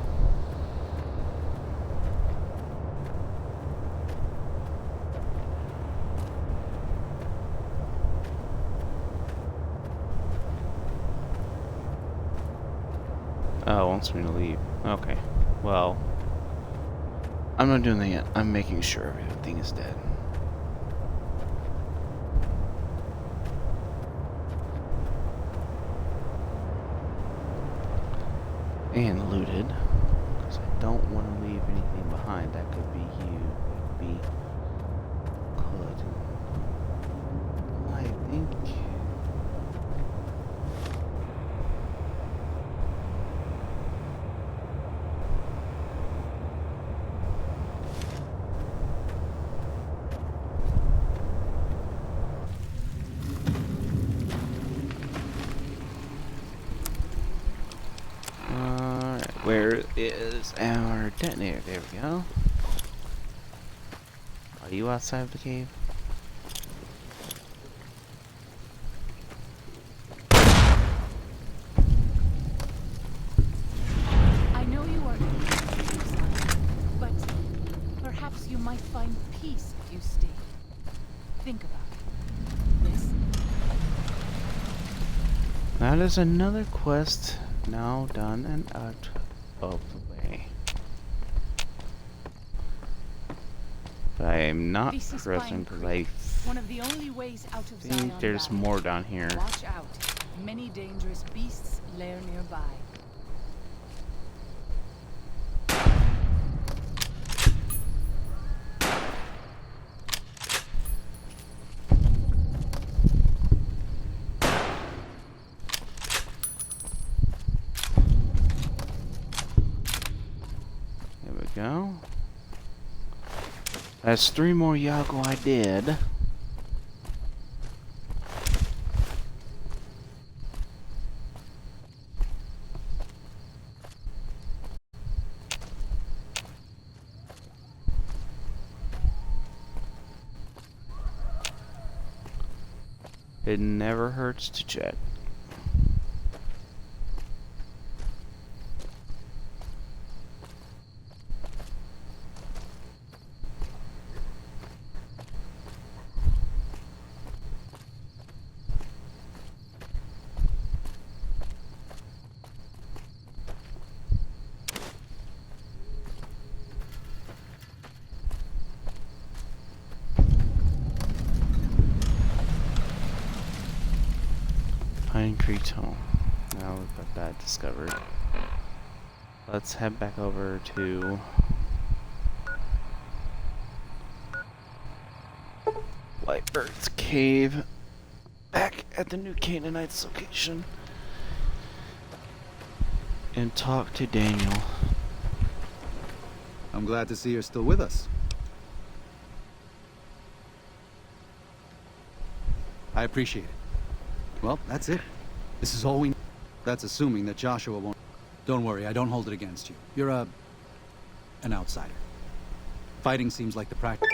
Oh, it wants me to leave. Okay. Well, I'm not doing that yet. I'm making sure everything is dead. And looted. Because I don't want to leave anything behind. That could be you. Could. I think. Where is our detonator? There we go. Are you outside of the cave? I know you are but perhaps you might find peace if you stay. Think about it. This. That is another quest now done and out of the way. But I am not pressing because I one of the only ways out of think Zion there's Valley. more down here. Watch out. Many dangerous beasts lair nearby. There we go. That's 3 more Yago I did. It never hurts to check. Pine Tree Tunnel. Now we've got that discovered. Let's head back over to Whitebird's Cave. Back at the New Canaanites location. And talk to Daniel. I'm glad to see you're still with us. I appreciate it. Well, that's it. This is all we... That's assuming that Joshua won't... Don't worry, I don't hold it against you. You're an outsider. Fighting seems like the practice.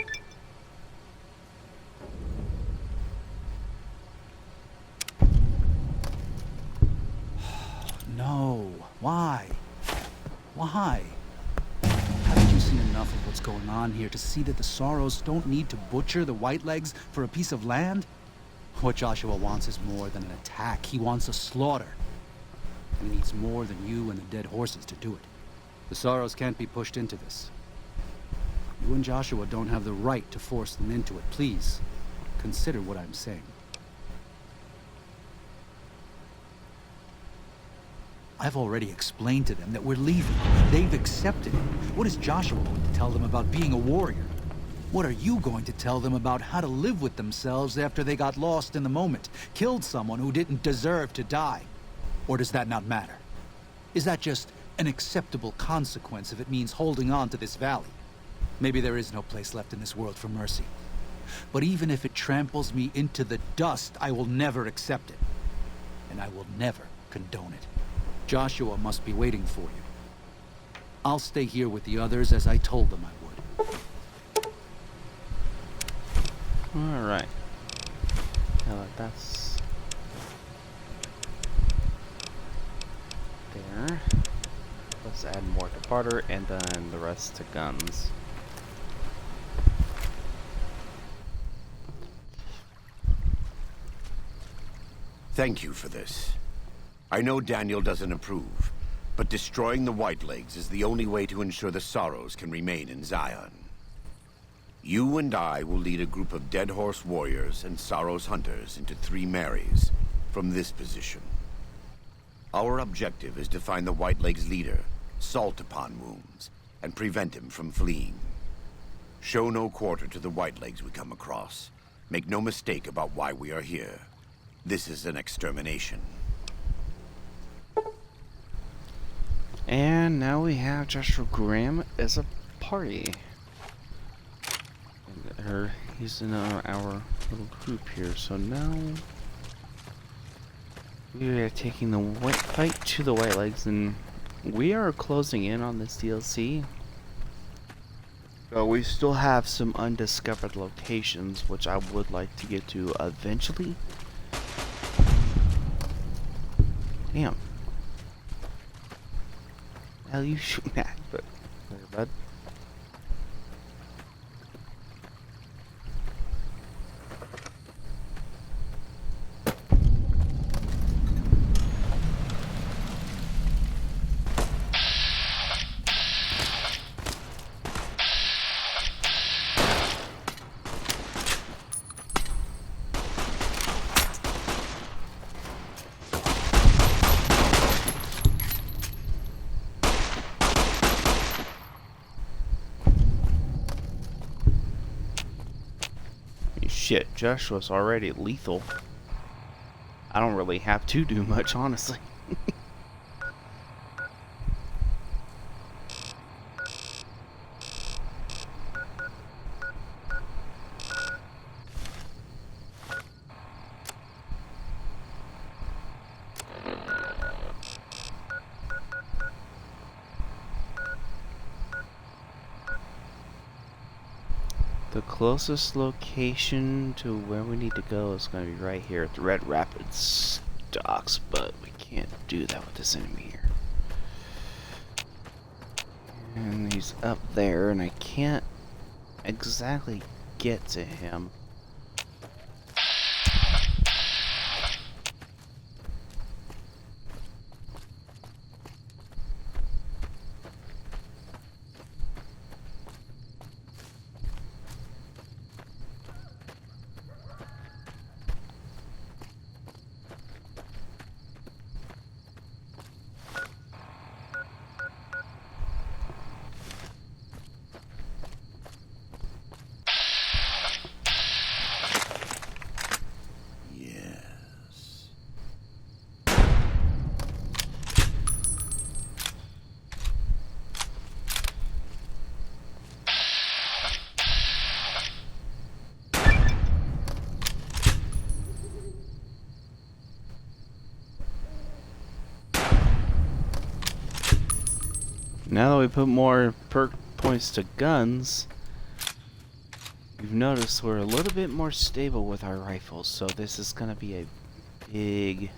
No. Why? Why? Haven't you seen enough of what's going on here to see that the Sorrows don't need to butcher the Whitelegs for a piece of land? What Joshua wants is more than an attack. He wants a slaughter. He needs more than you and the dead horses to do it. The Sorrows can't be pushed into this. You and Joshua don't have the right to force them into it. Please, consider what I'm saying. I've already explained to them that we're leaving. They've accepted it. What is Joshua going to tell them about being a warrior? What are you going to tell them about how to live with themselves after they got lost in the moment, killed someone who didn't deserve to die? Or does that not matter? Is that just an acceptable consequence if it means holding on to this valley? Maybe there is no place left in this world for mercy. But even if it tramples me into the dust, I will never accept it. And I will never condone it. Joshua must be waiting for you. I'll stay here with the others as I told them I would. Alright. That's there. Let's add more to barter and then the rest to guns. Thank you for this. I know Daniel doesn't approve, but destroying the Whitelegs is the only way to ensure the Sorrows can remain in Zion. You and I will lead a group of Dead Horse warriors and Sorrows hunters into 3 Marys from this position. Our objective is to find the Whitelegs leader, Salt Upon Wounds, and prevent him from fleeing. Show no quarter to the Whitelegs we come across. Make no mistake about why we are here. This is an extermination. And now we have Joshua Graham as a party. He's in our little group here. So now we are taking the fight to the Whitelegs, and we are closing in on this DLC. So we still have some undiscovered locations, which I would like to get to eventually. Damn. Hell, you shooting at? But, bud. Shit, Joshua's already lethal. I don't really have to do much, honestly. The closest location to where we need to go is going to be right here at the Red Rapids docks, but we can't do that with this enemy here. And he's up there, and I can't exactly get to him. Now that we put more perk points to guns, you've noticed we're a little bit more stable with our rifles, so this is going to be a big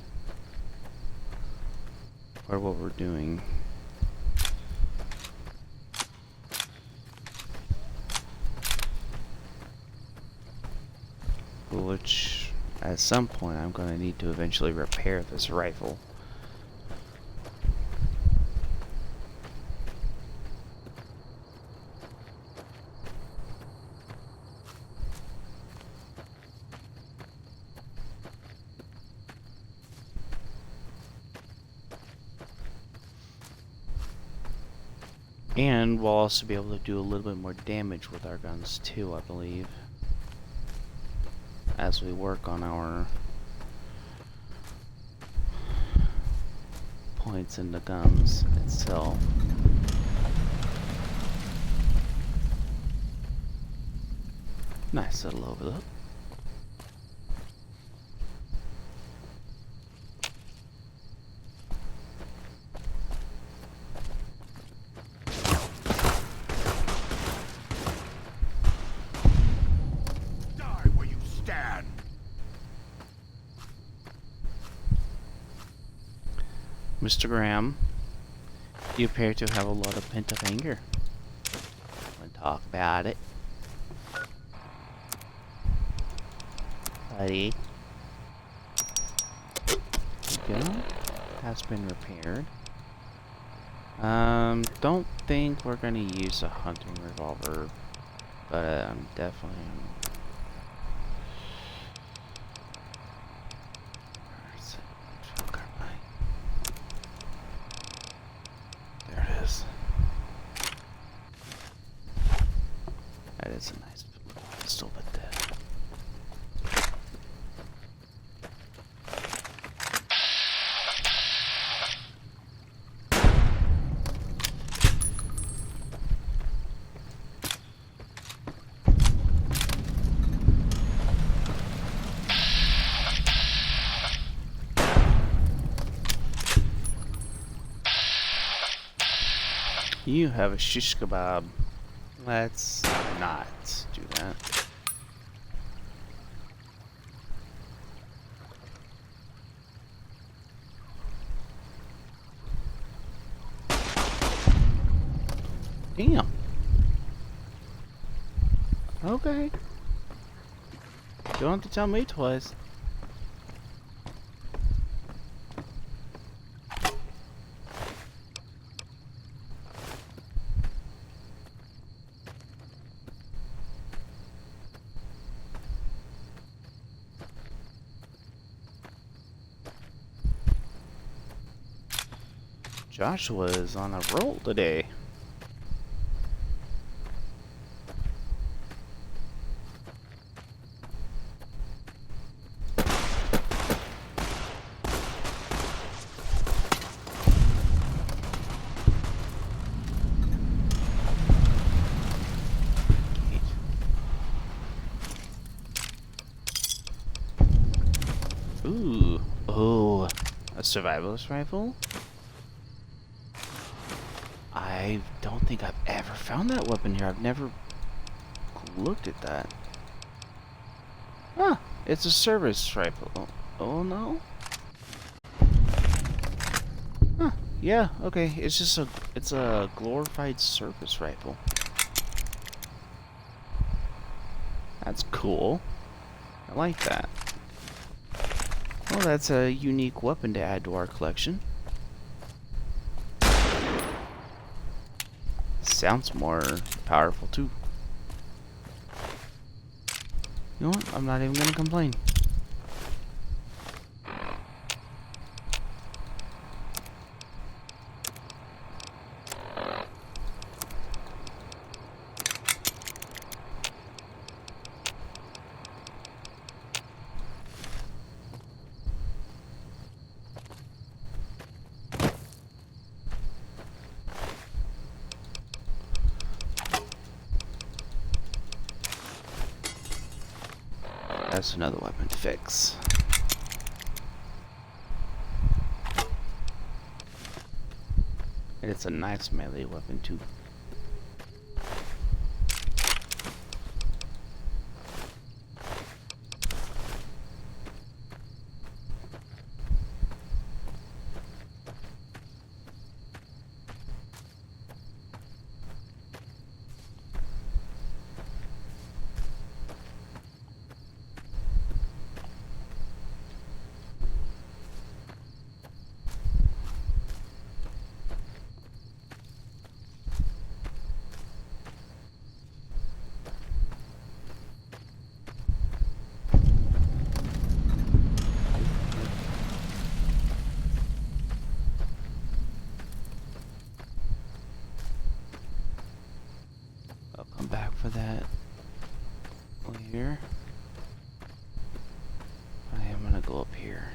part of what we're doing. Which, at some point, I'm going to need to eventually repair this rifle. And we'll also be able to do a little bit more damage with our guns too, I believe, as we work on our points in the guns itself. Nice little overlook. Mr. Graham You appear to have a lot of pent-up anger. Want to talk about it? Buddy. There you go. Has been repaired. Don't think we're gonna use a hunting revolver, but definitely. There it is. That is a nice pistol, but you have a shish kebab. Let's not do that. Damn. Okay. Don't have to tell me twice. Joshua is on a roll today. Ooh. Oh. A survivalist rifle? I don't think I've ever found that weapon here. I've never looked at that. Huh. It's a service rifle. Oh no? Huh. Yeah, okay. It's a glorified service rifle. That's cool. I like that. Well, that's a unique weapon to add to our collection. Sounds more powerful too. You know what? I'm not even gonna complain. That's another weapon to fix. And it's a nice melee weapon too. Come back for that later. I am gonna go up here.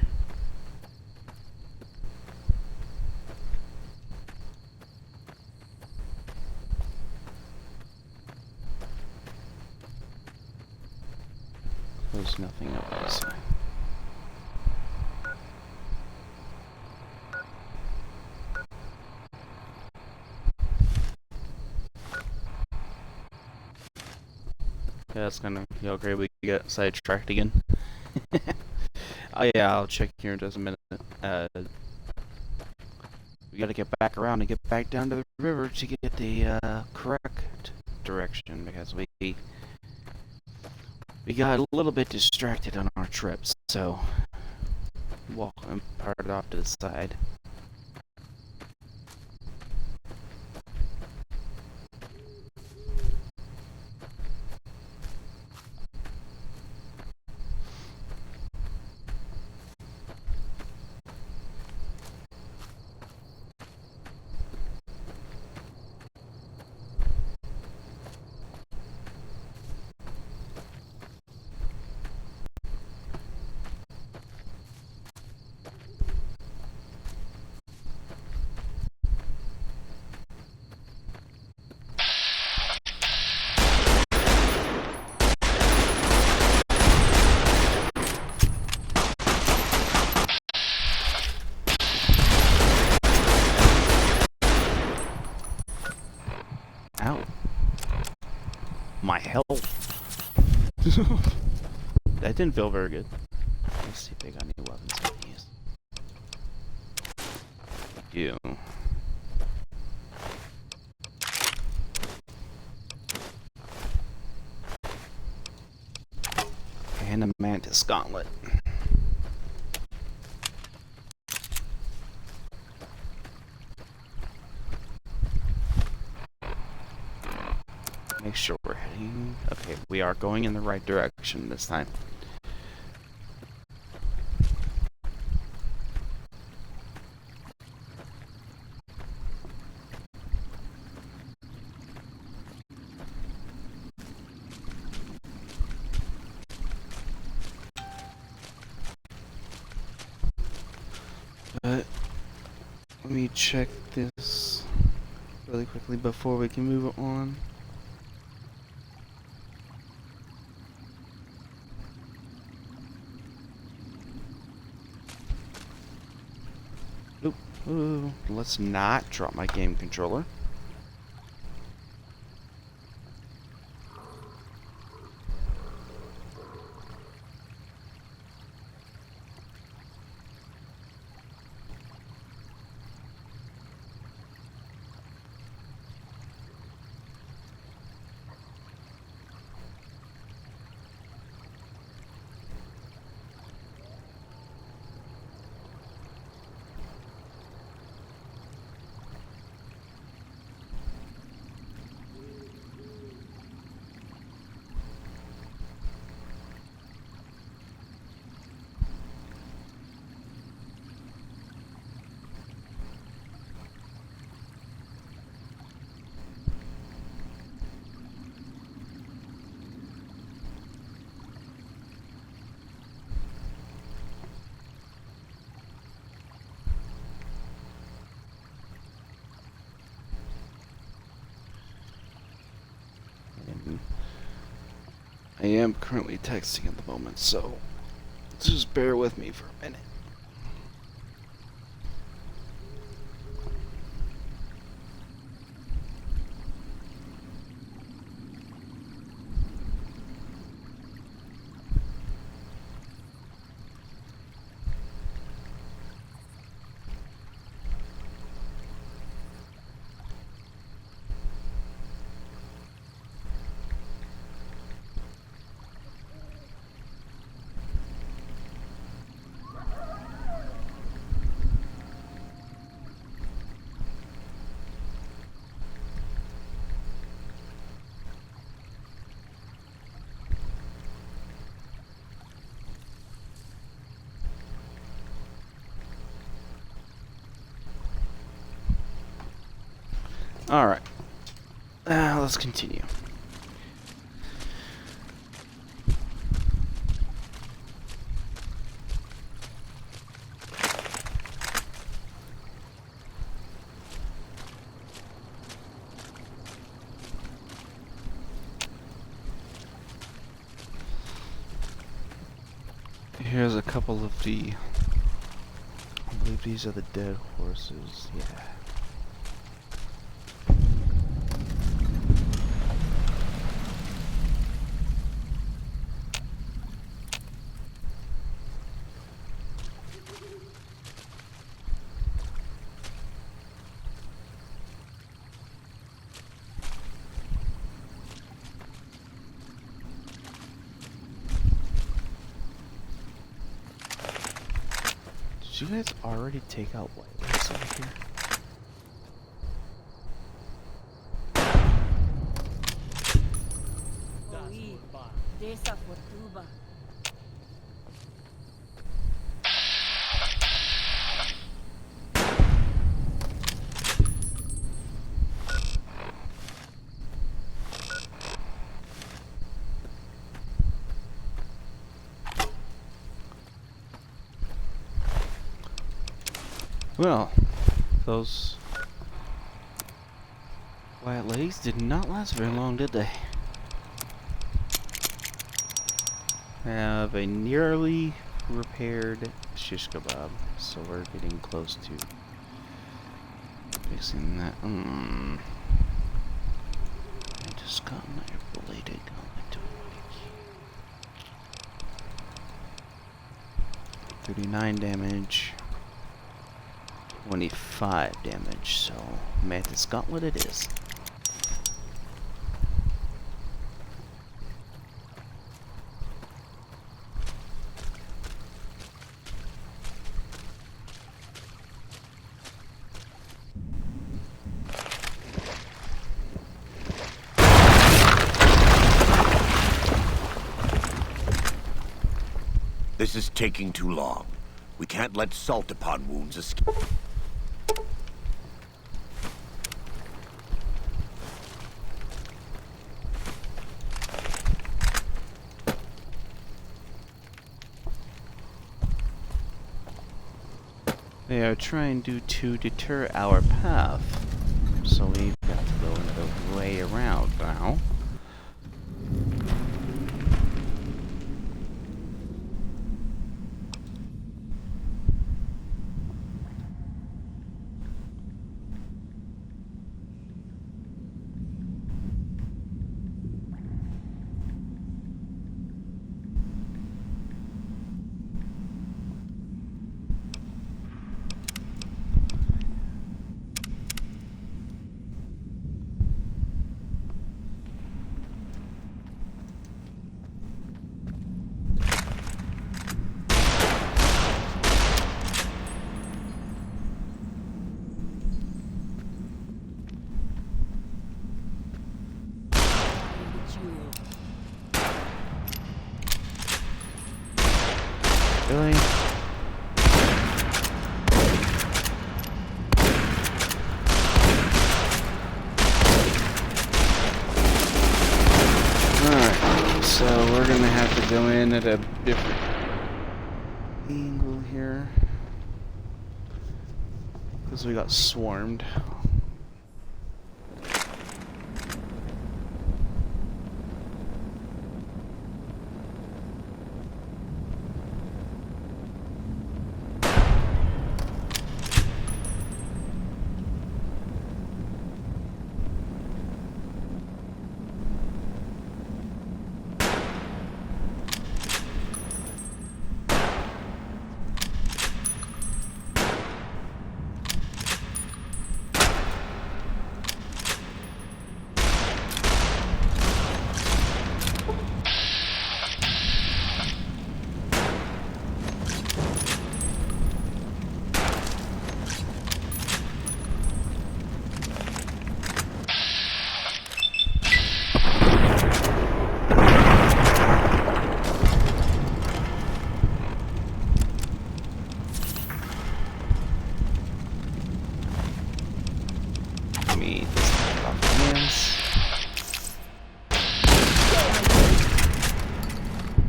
There's nothing up this side. Yeah, that's kind of great. We get sidetracked again. Oh yeah, I'll check here in just a minute. We gotta get back around and get back down to the river to get the correct direction, because we got a little bit distracted on our trips, so walk and part off to the side. Ow. My health. That didn't feel very good. Let's see if they got any weapons I can use. Ew. And a mantis gauntlet. Make sure we're heading... Okay, we are going in the right direction this time. But let me check this really quickly before we can move on. Ooh, let's not drop my game controller. I am currently texting at the moment, so just bear with me for a minute. Alright. Let's continue. Here's a couple of the... I believe these are the dead horses. Yeah. you guys already take out white over here? Oí, desa fortuba. Well, those white ladies did not last very long, did they? Have a nearly repaired shish kebab, so we're getting close to fixing that. I just got my bladed gauntlet to 39 damage. 25 damage, so Mantis Gauntlet it is. This is taking too long. We can't let salt upon wounds escape. They are trying to deter our path, so we've got to go another way around now. Really? Alright, so we're gonna have to go in at a different angle here. Because we got swarmed.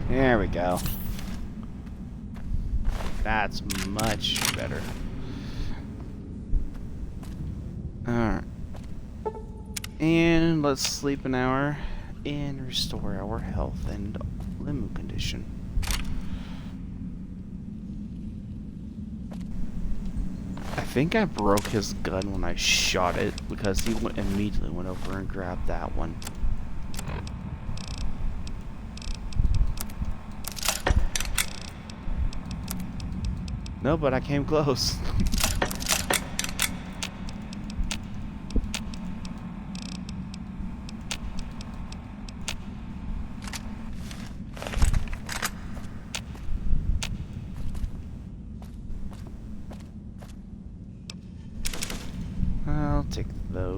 There we go. That's much better. Alright. And let's sleep an hour and restore our health and limb condition. I think I broke his gun when I shot it because he immediately went over and grabbed that one. No, but I came close.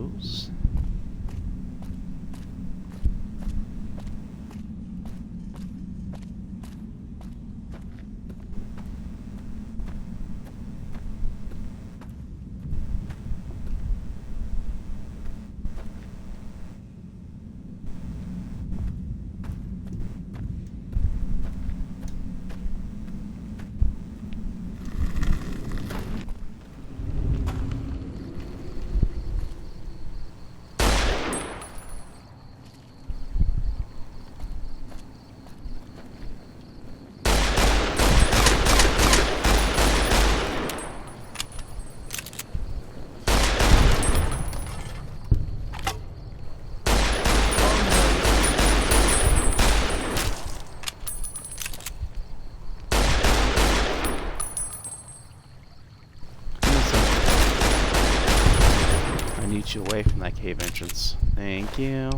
those. I need you away from that cave entrance. Thank you.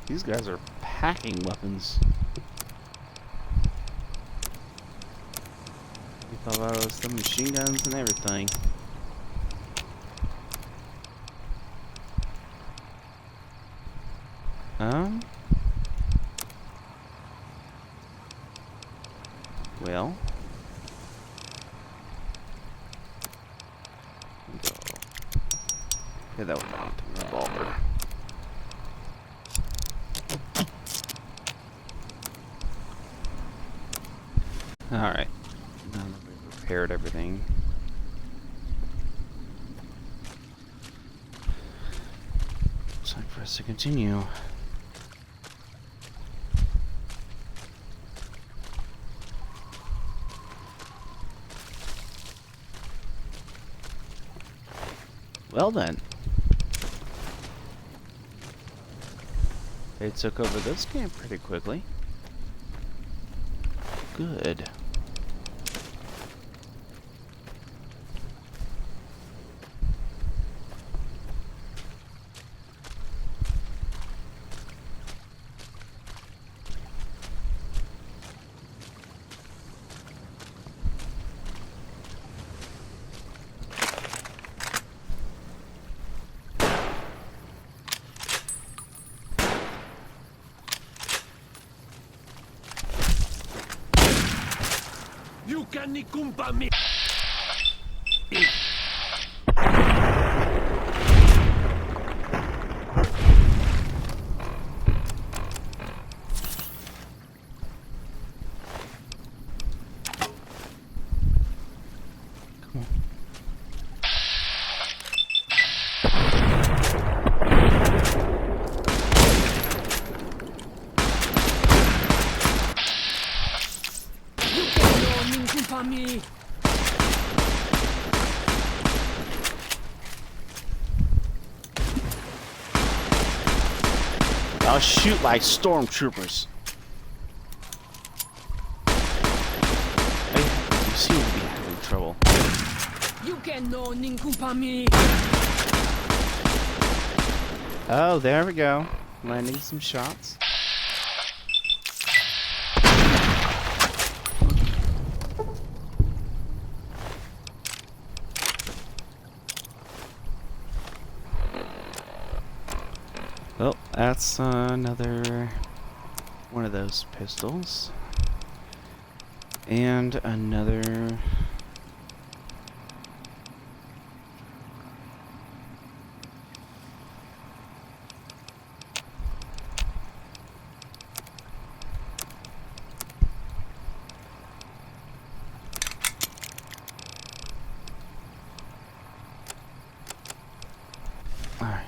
These guys are packing weapons. We thought about those some machine guns and everything. Well. Go. Okay, that was not a revolver. Alright, now that we've repaired everything. It's time for us to continue. Well then. They took over this game pretty quickly. Good. You can nikumpa me. I'll shoot like stormtroopers. Hey, you seem to be having trouble. You can no ninkupami. Oh, there we go. Landing some shots. Well, that's another one of those pistols. And another... Alright.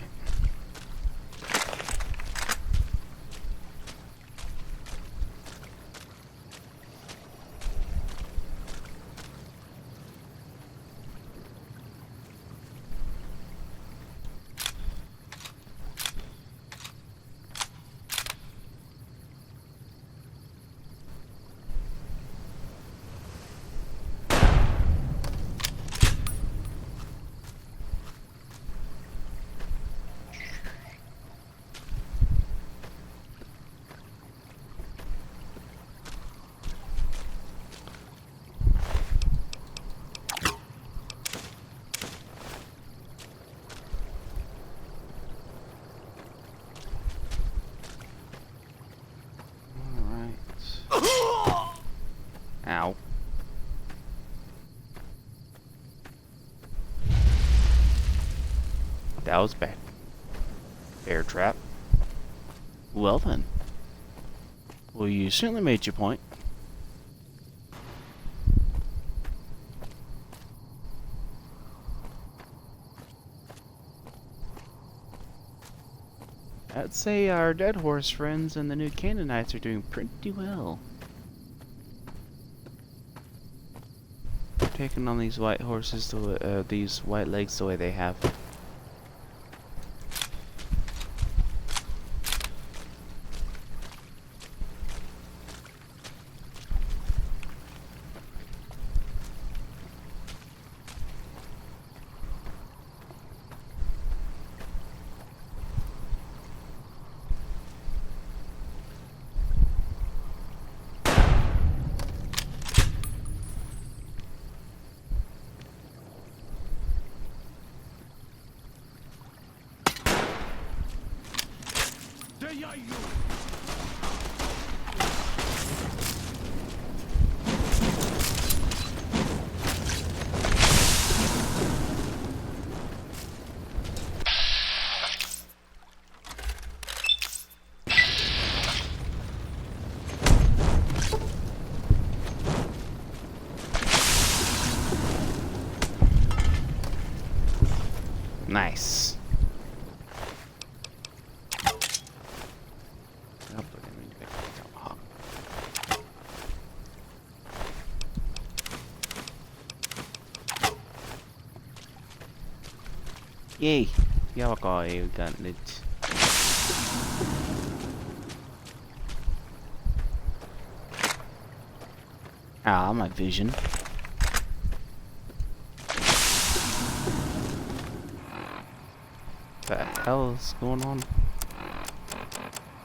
That was bad. Bear trap. Well then. Well, you certainly made your point. I'd say our dead horse friends and the new Canaanites are doing pretty well. Taking on these white horses, these white legs the way they have. Nice. Oh, but I mean to pick up the tomahawk. Yay! Jalkaa ei got nyt. Ah, my vision. What the hell is going on?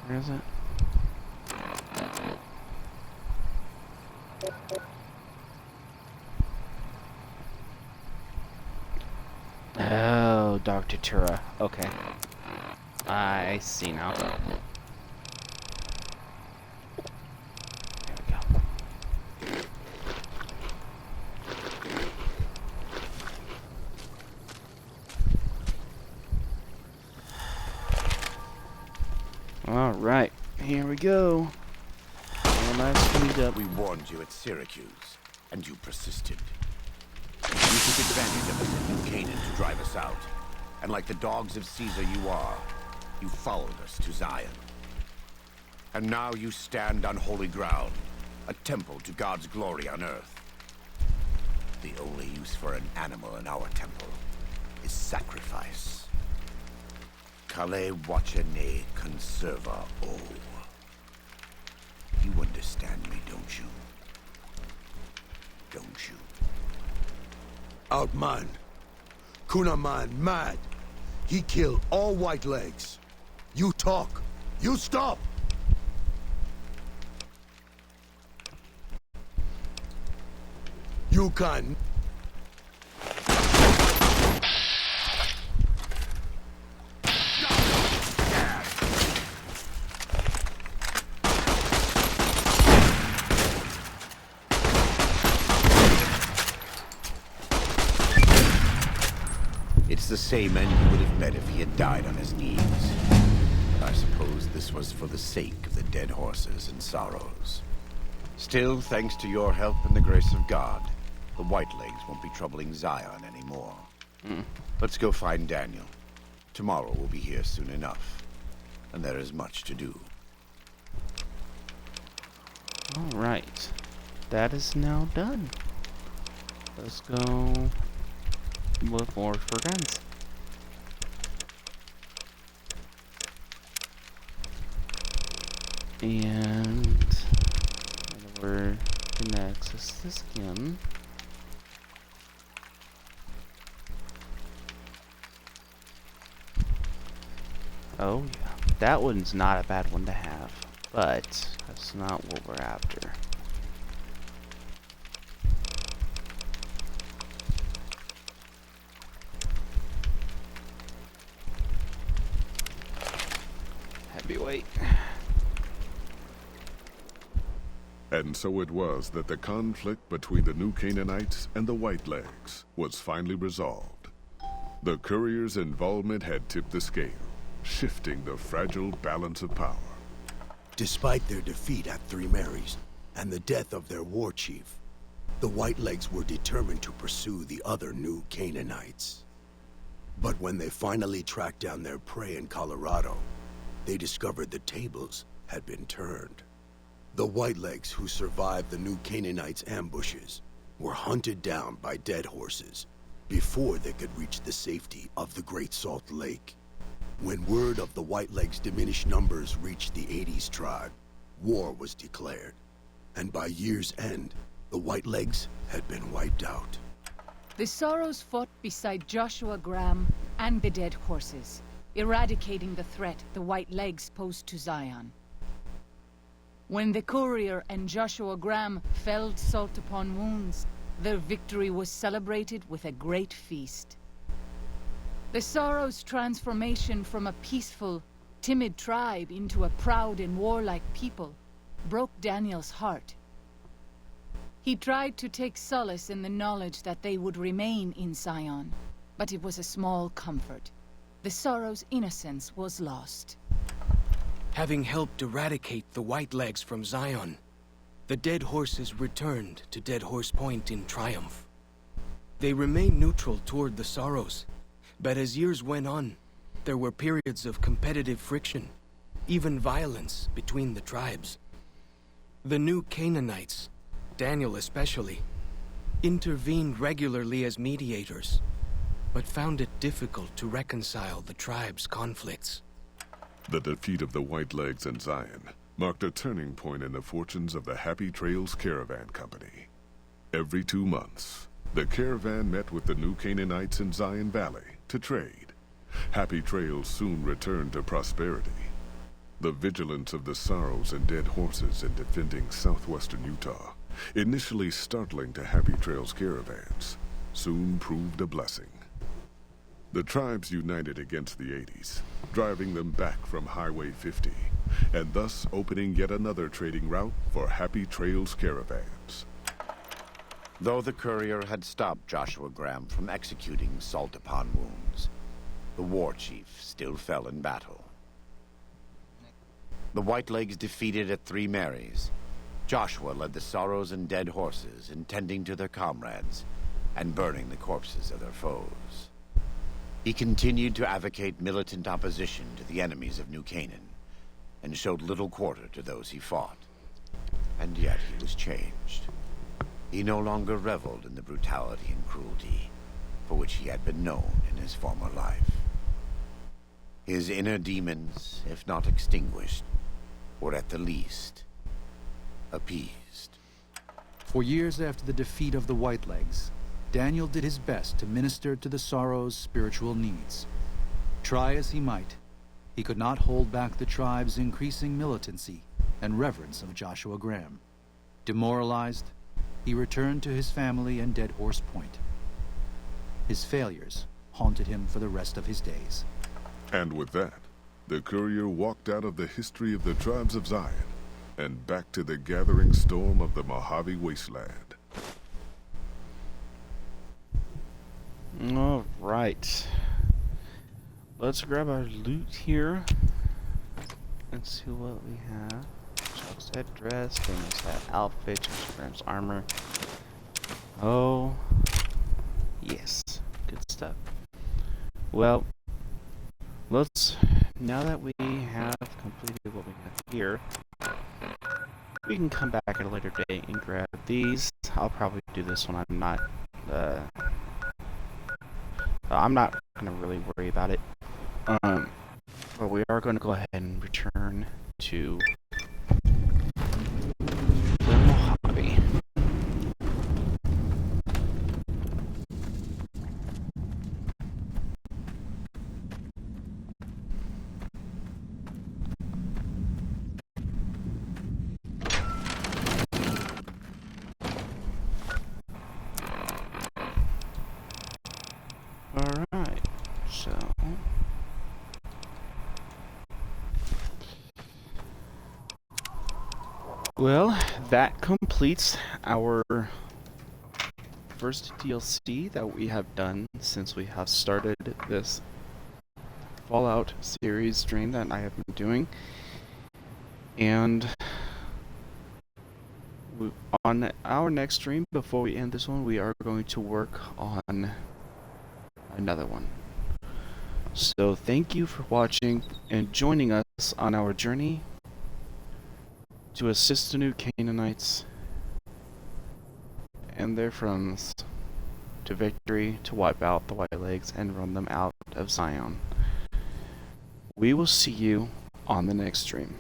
Where is it? Oh, Dr. Tura. Okay. I see now. There we go. Alright, here we go. All nice cleaned up. We warned you at Syracuse, and you persisted. You took advantage of us at New Canaan to drive us out. And like the dogs of Caesar you are, you followed us to Zion. And now you stand on holy ground, a temple to God's glory on earth. The only use for an animal in our temple is sacrifice. Kale wachene conserva o. You understand me, don't you? Don't you? Outman. Kunaman mad. He killed all white legs. You talk. You stop. You can. It's the same end he would have met if he had died on his knees. But I suppose this was for the sake of the dead horses and sorrows. Still, thanks to your help and the grace of God, the Whitelegs won't be troubling Zion anymore. Let's go find Daniel. Tomorrow we'll be here soon enough. And there is much to do. Alright. That is now done. Let's go look more for guns. And we're gonna access this again. Oh yeah, that one's not a bad one to have, but that's not what we're after. Heavyweight. And so it was that the conflict between the New Canaanites and the Whitelegs was finally resolved. The courier's involvement had tipped the scale, shifting the fragile balance of power. Despite their defeat at Three Marys and the death of their war chief, the Whitelegs were determined to pursue the other new Canaanites. But when they finally tracked down their prey in Colorado, they discovered the tables had been turned. The Whitelegs who survived the new Canaanites' ambushes were hunted down by dead horses before they could reach the safety of the Great Salt Lake. When word of the Whitelegs' diminished numbers reached the 80s tribe, war was declared, and by year's end, the Whitelegs had been wiped out. The Sorrows fought beside Joshua Graham and the dead horses, eradicating the threat the Whitelegs posed to Zion. When the courier and Joshua Graham felled Salt upon Wounds, their victory was celebrated with a great feast. The Sorrows' transformation from a peaceful, timid tribe into a proud and warlike people broke Daniel's heart. He tried to take solace in the knowledge that they would remain in Zion, but it was a small comfort. The Sorrows' innocence was lost. Having helped eradicate the Whitelegs from Zion, the dead horses returned to Dead Horse Point in triumph. They remained neutral toward the Sorrows, but as years went on, there were periods of competitive friction, even violence between the tribes. The new Canaanites, Daniel especially, intervened regularly as mediators, but found it difficult to reconcile the tribe's conflicts. The defeat of the Whitelegs in Zion marked a turning point in the fortunes of the Happy Trails Caravan Company. Every 2 months, the caravan met with the new Canaanites in Zion Valley to trade. Happy Trails soon returned to prosperity. The vigilance of the Sorrows and dead horses in defending southwestern Utah, initially startling to Happy Trails caravans, soon proved a blessing. The tribes united against the 80s, driving them back from Highway 50, and thus opening yet another trading route for Happy Trails caravans. Though the courier had stopped Joshua Graham from executing Salt upon Wounds, the war chief still fell in battle. The Whitelegs defeated at Three Marys. Joshua led the Sorrows and dead horses in tending to their comrades and burning the corpses of their foes. He continued to advocate militant opposition to the enemies of New Canaan, and showed little quarter to those he fought. And yet he was changed. He no longer reveled in the brutality and cruelty for which he had been known in his former life. His inner demons, if not extinguished, were at the least appeased. For years after the defeat of the Whitelegs, Daniel did his best to minister to the Sorrows' spiritual needs. Try as he might, he could not hold back the tribe's increasing militancy and reverence of Joshua Graham. Demoralized, he returned to his family and Dead Horse Point. His failures haunted him for the rest of his days. And with that, the courier walked out of the history of the tribes of Zion and back to the gathering storm of the Mojave Wasteland. All right. Let's grab our loot here and see what we have. Chuck's headdress, Daniel's hat outfit, Joshua Graham's armor. Oh, yes, good stuff. Well, let's, now that we have completed what we have here, we can come back at a later date and grab these. I'll probably do this when I'm not gonna really worry about it. But we are going to go ahead and return to the Mojave. Alright, so well, that completes our first DLC that we have done since we have started this Fallout series stream that I have been doing. And on our next stream, before we end this one, we are going to work on another one. So thank you for watching and joining us on our journey to assist the new Canaanites and their friends to victory, to wipe out the White Legs and run them out of Zion. We will see you on the next stream.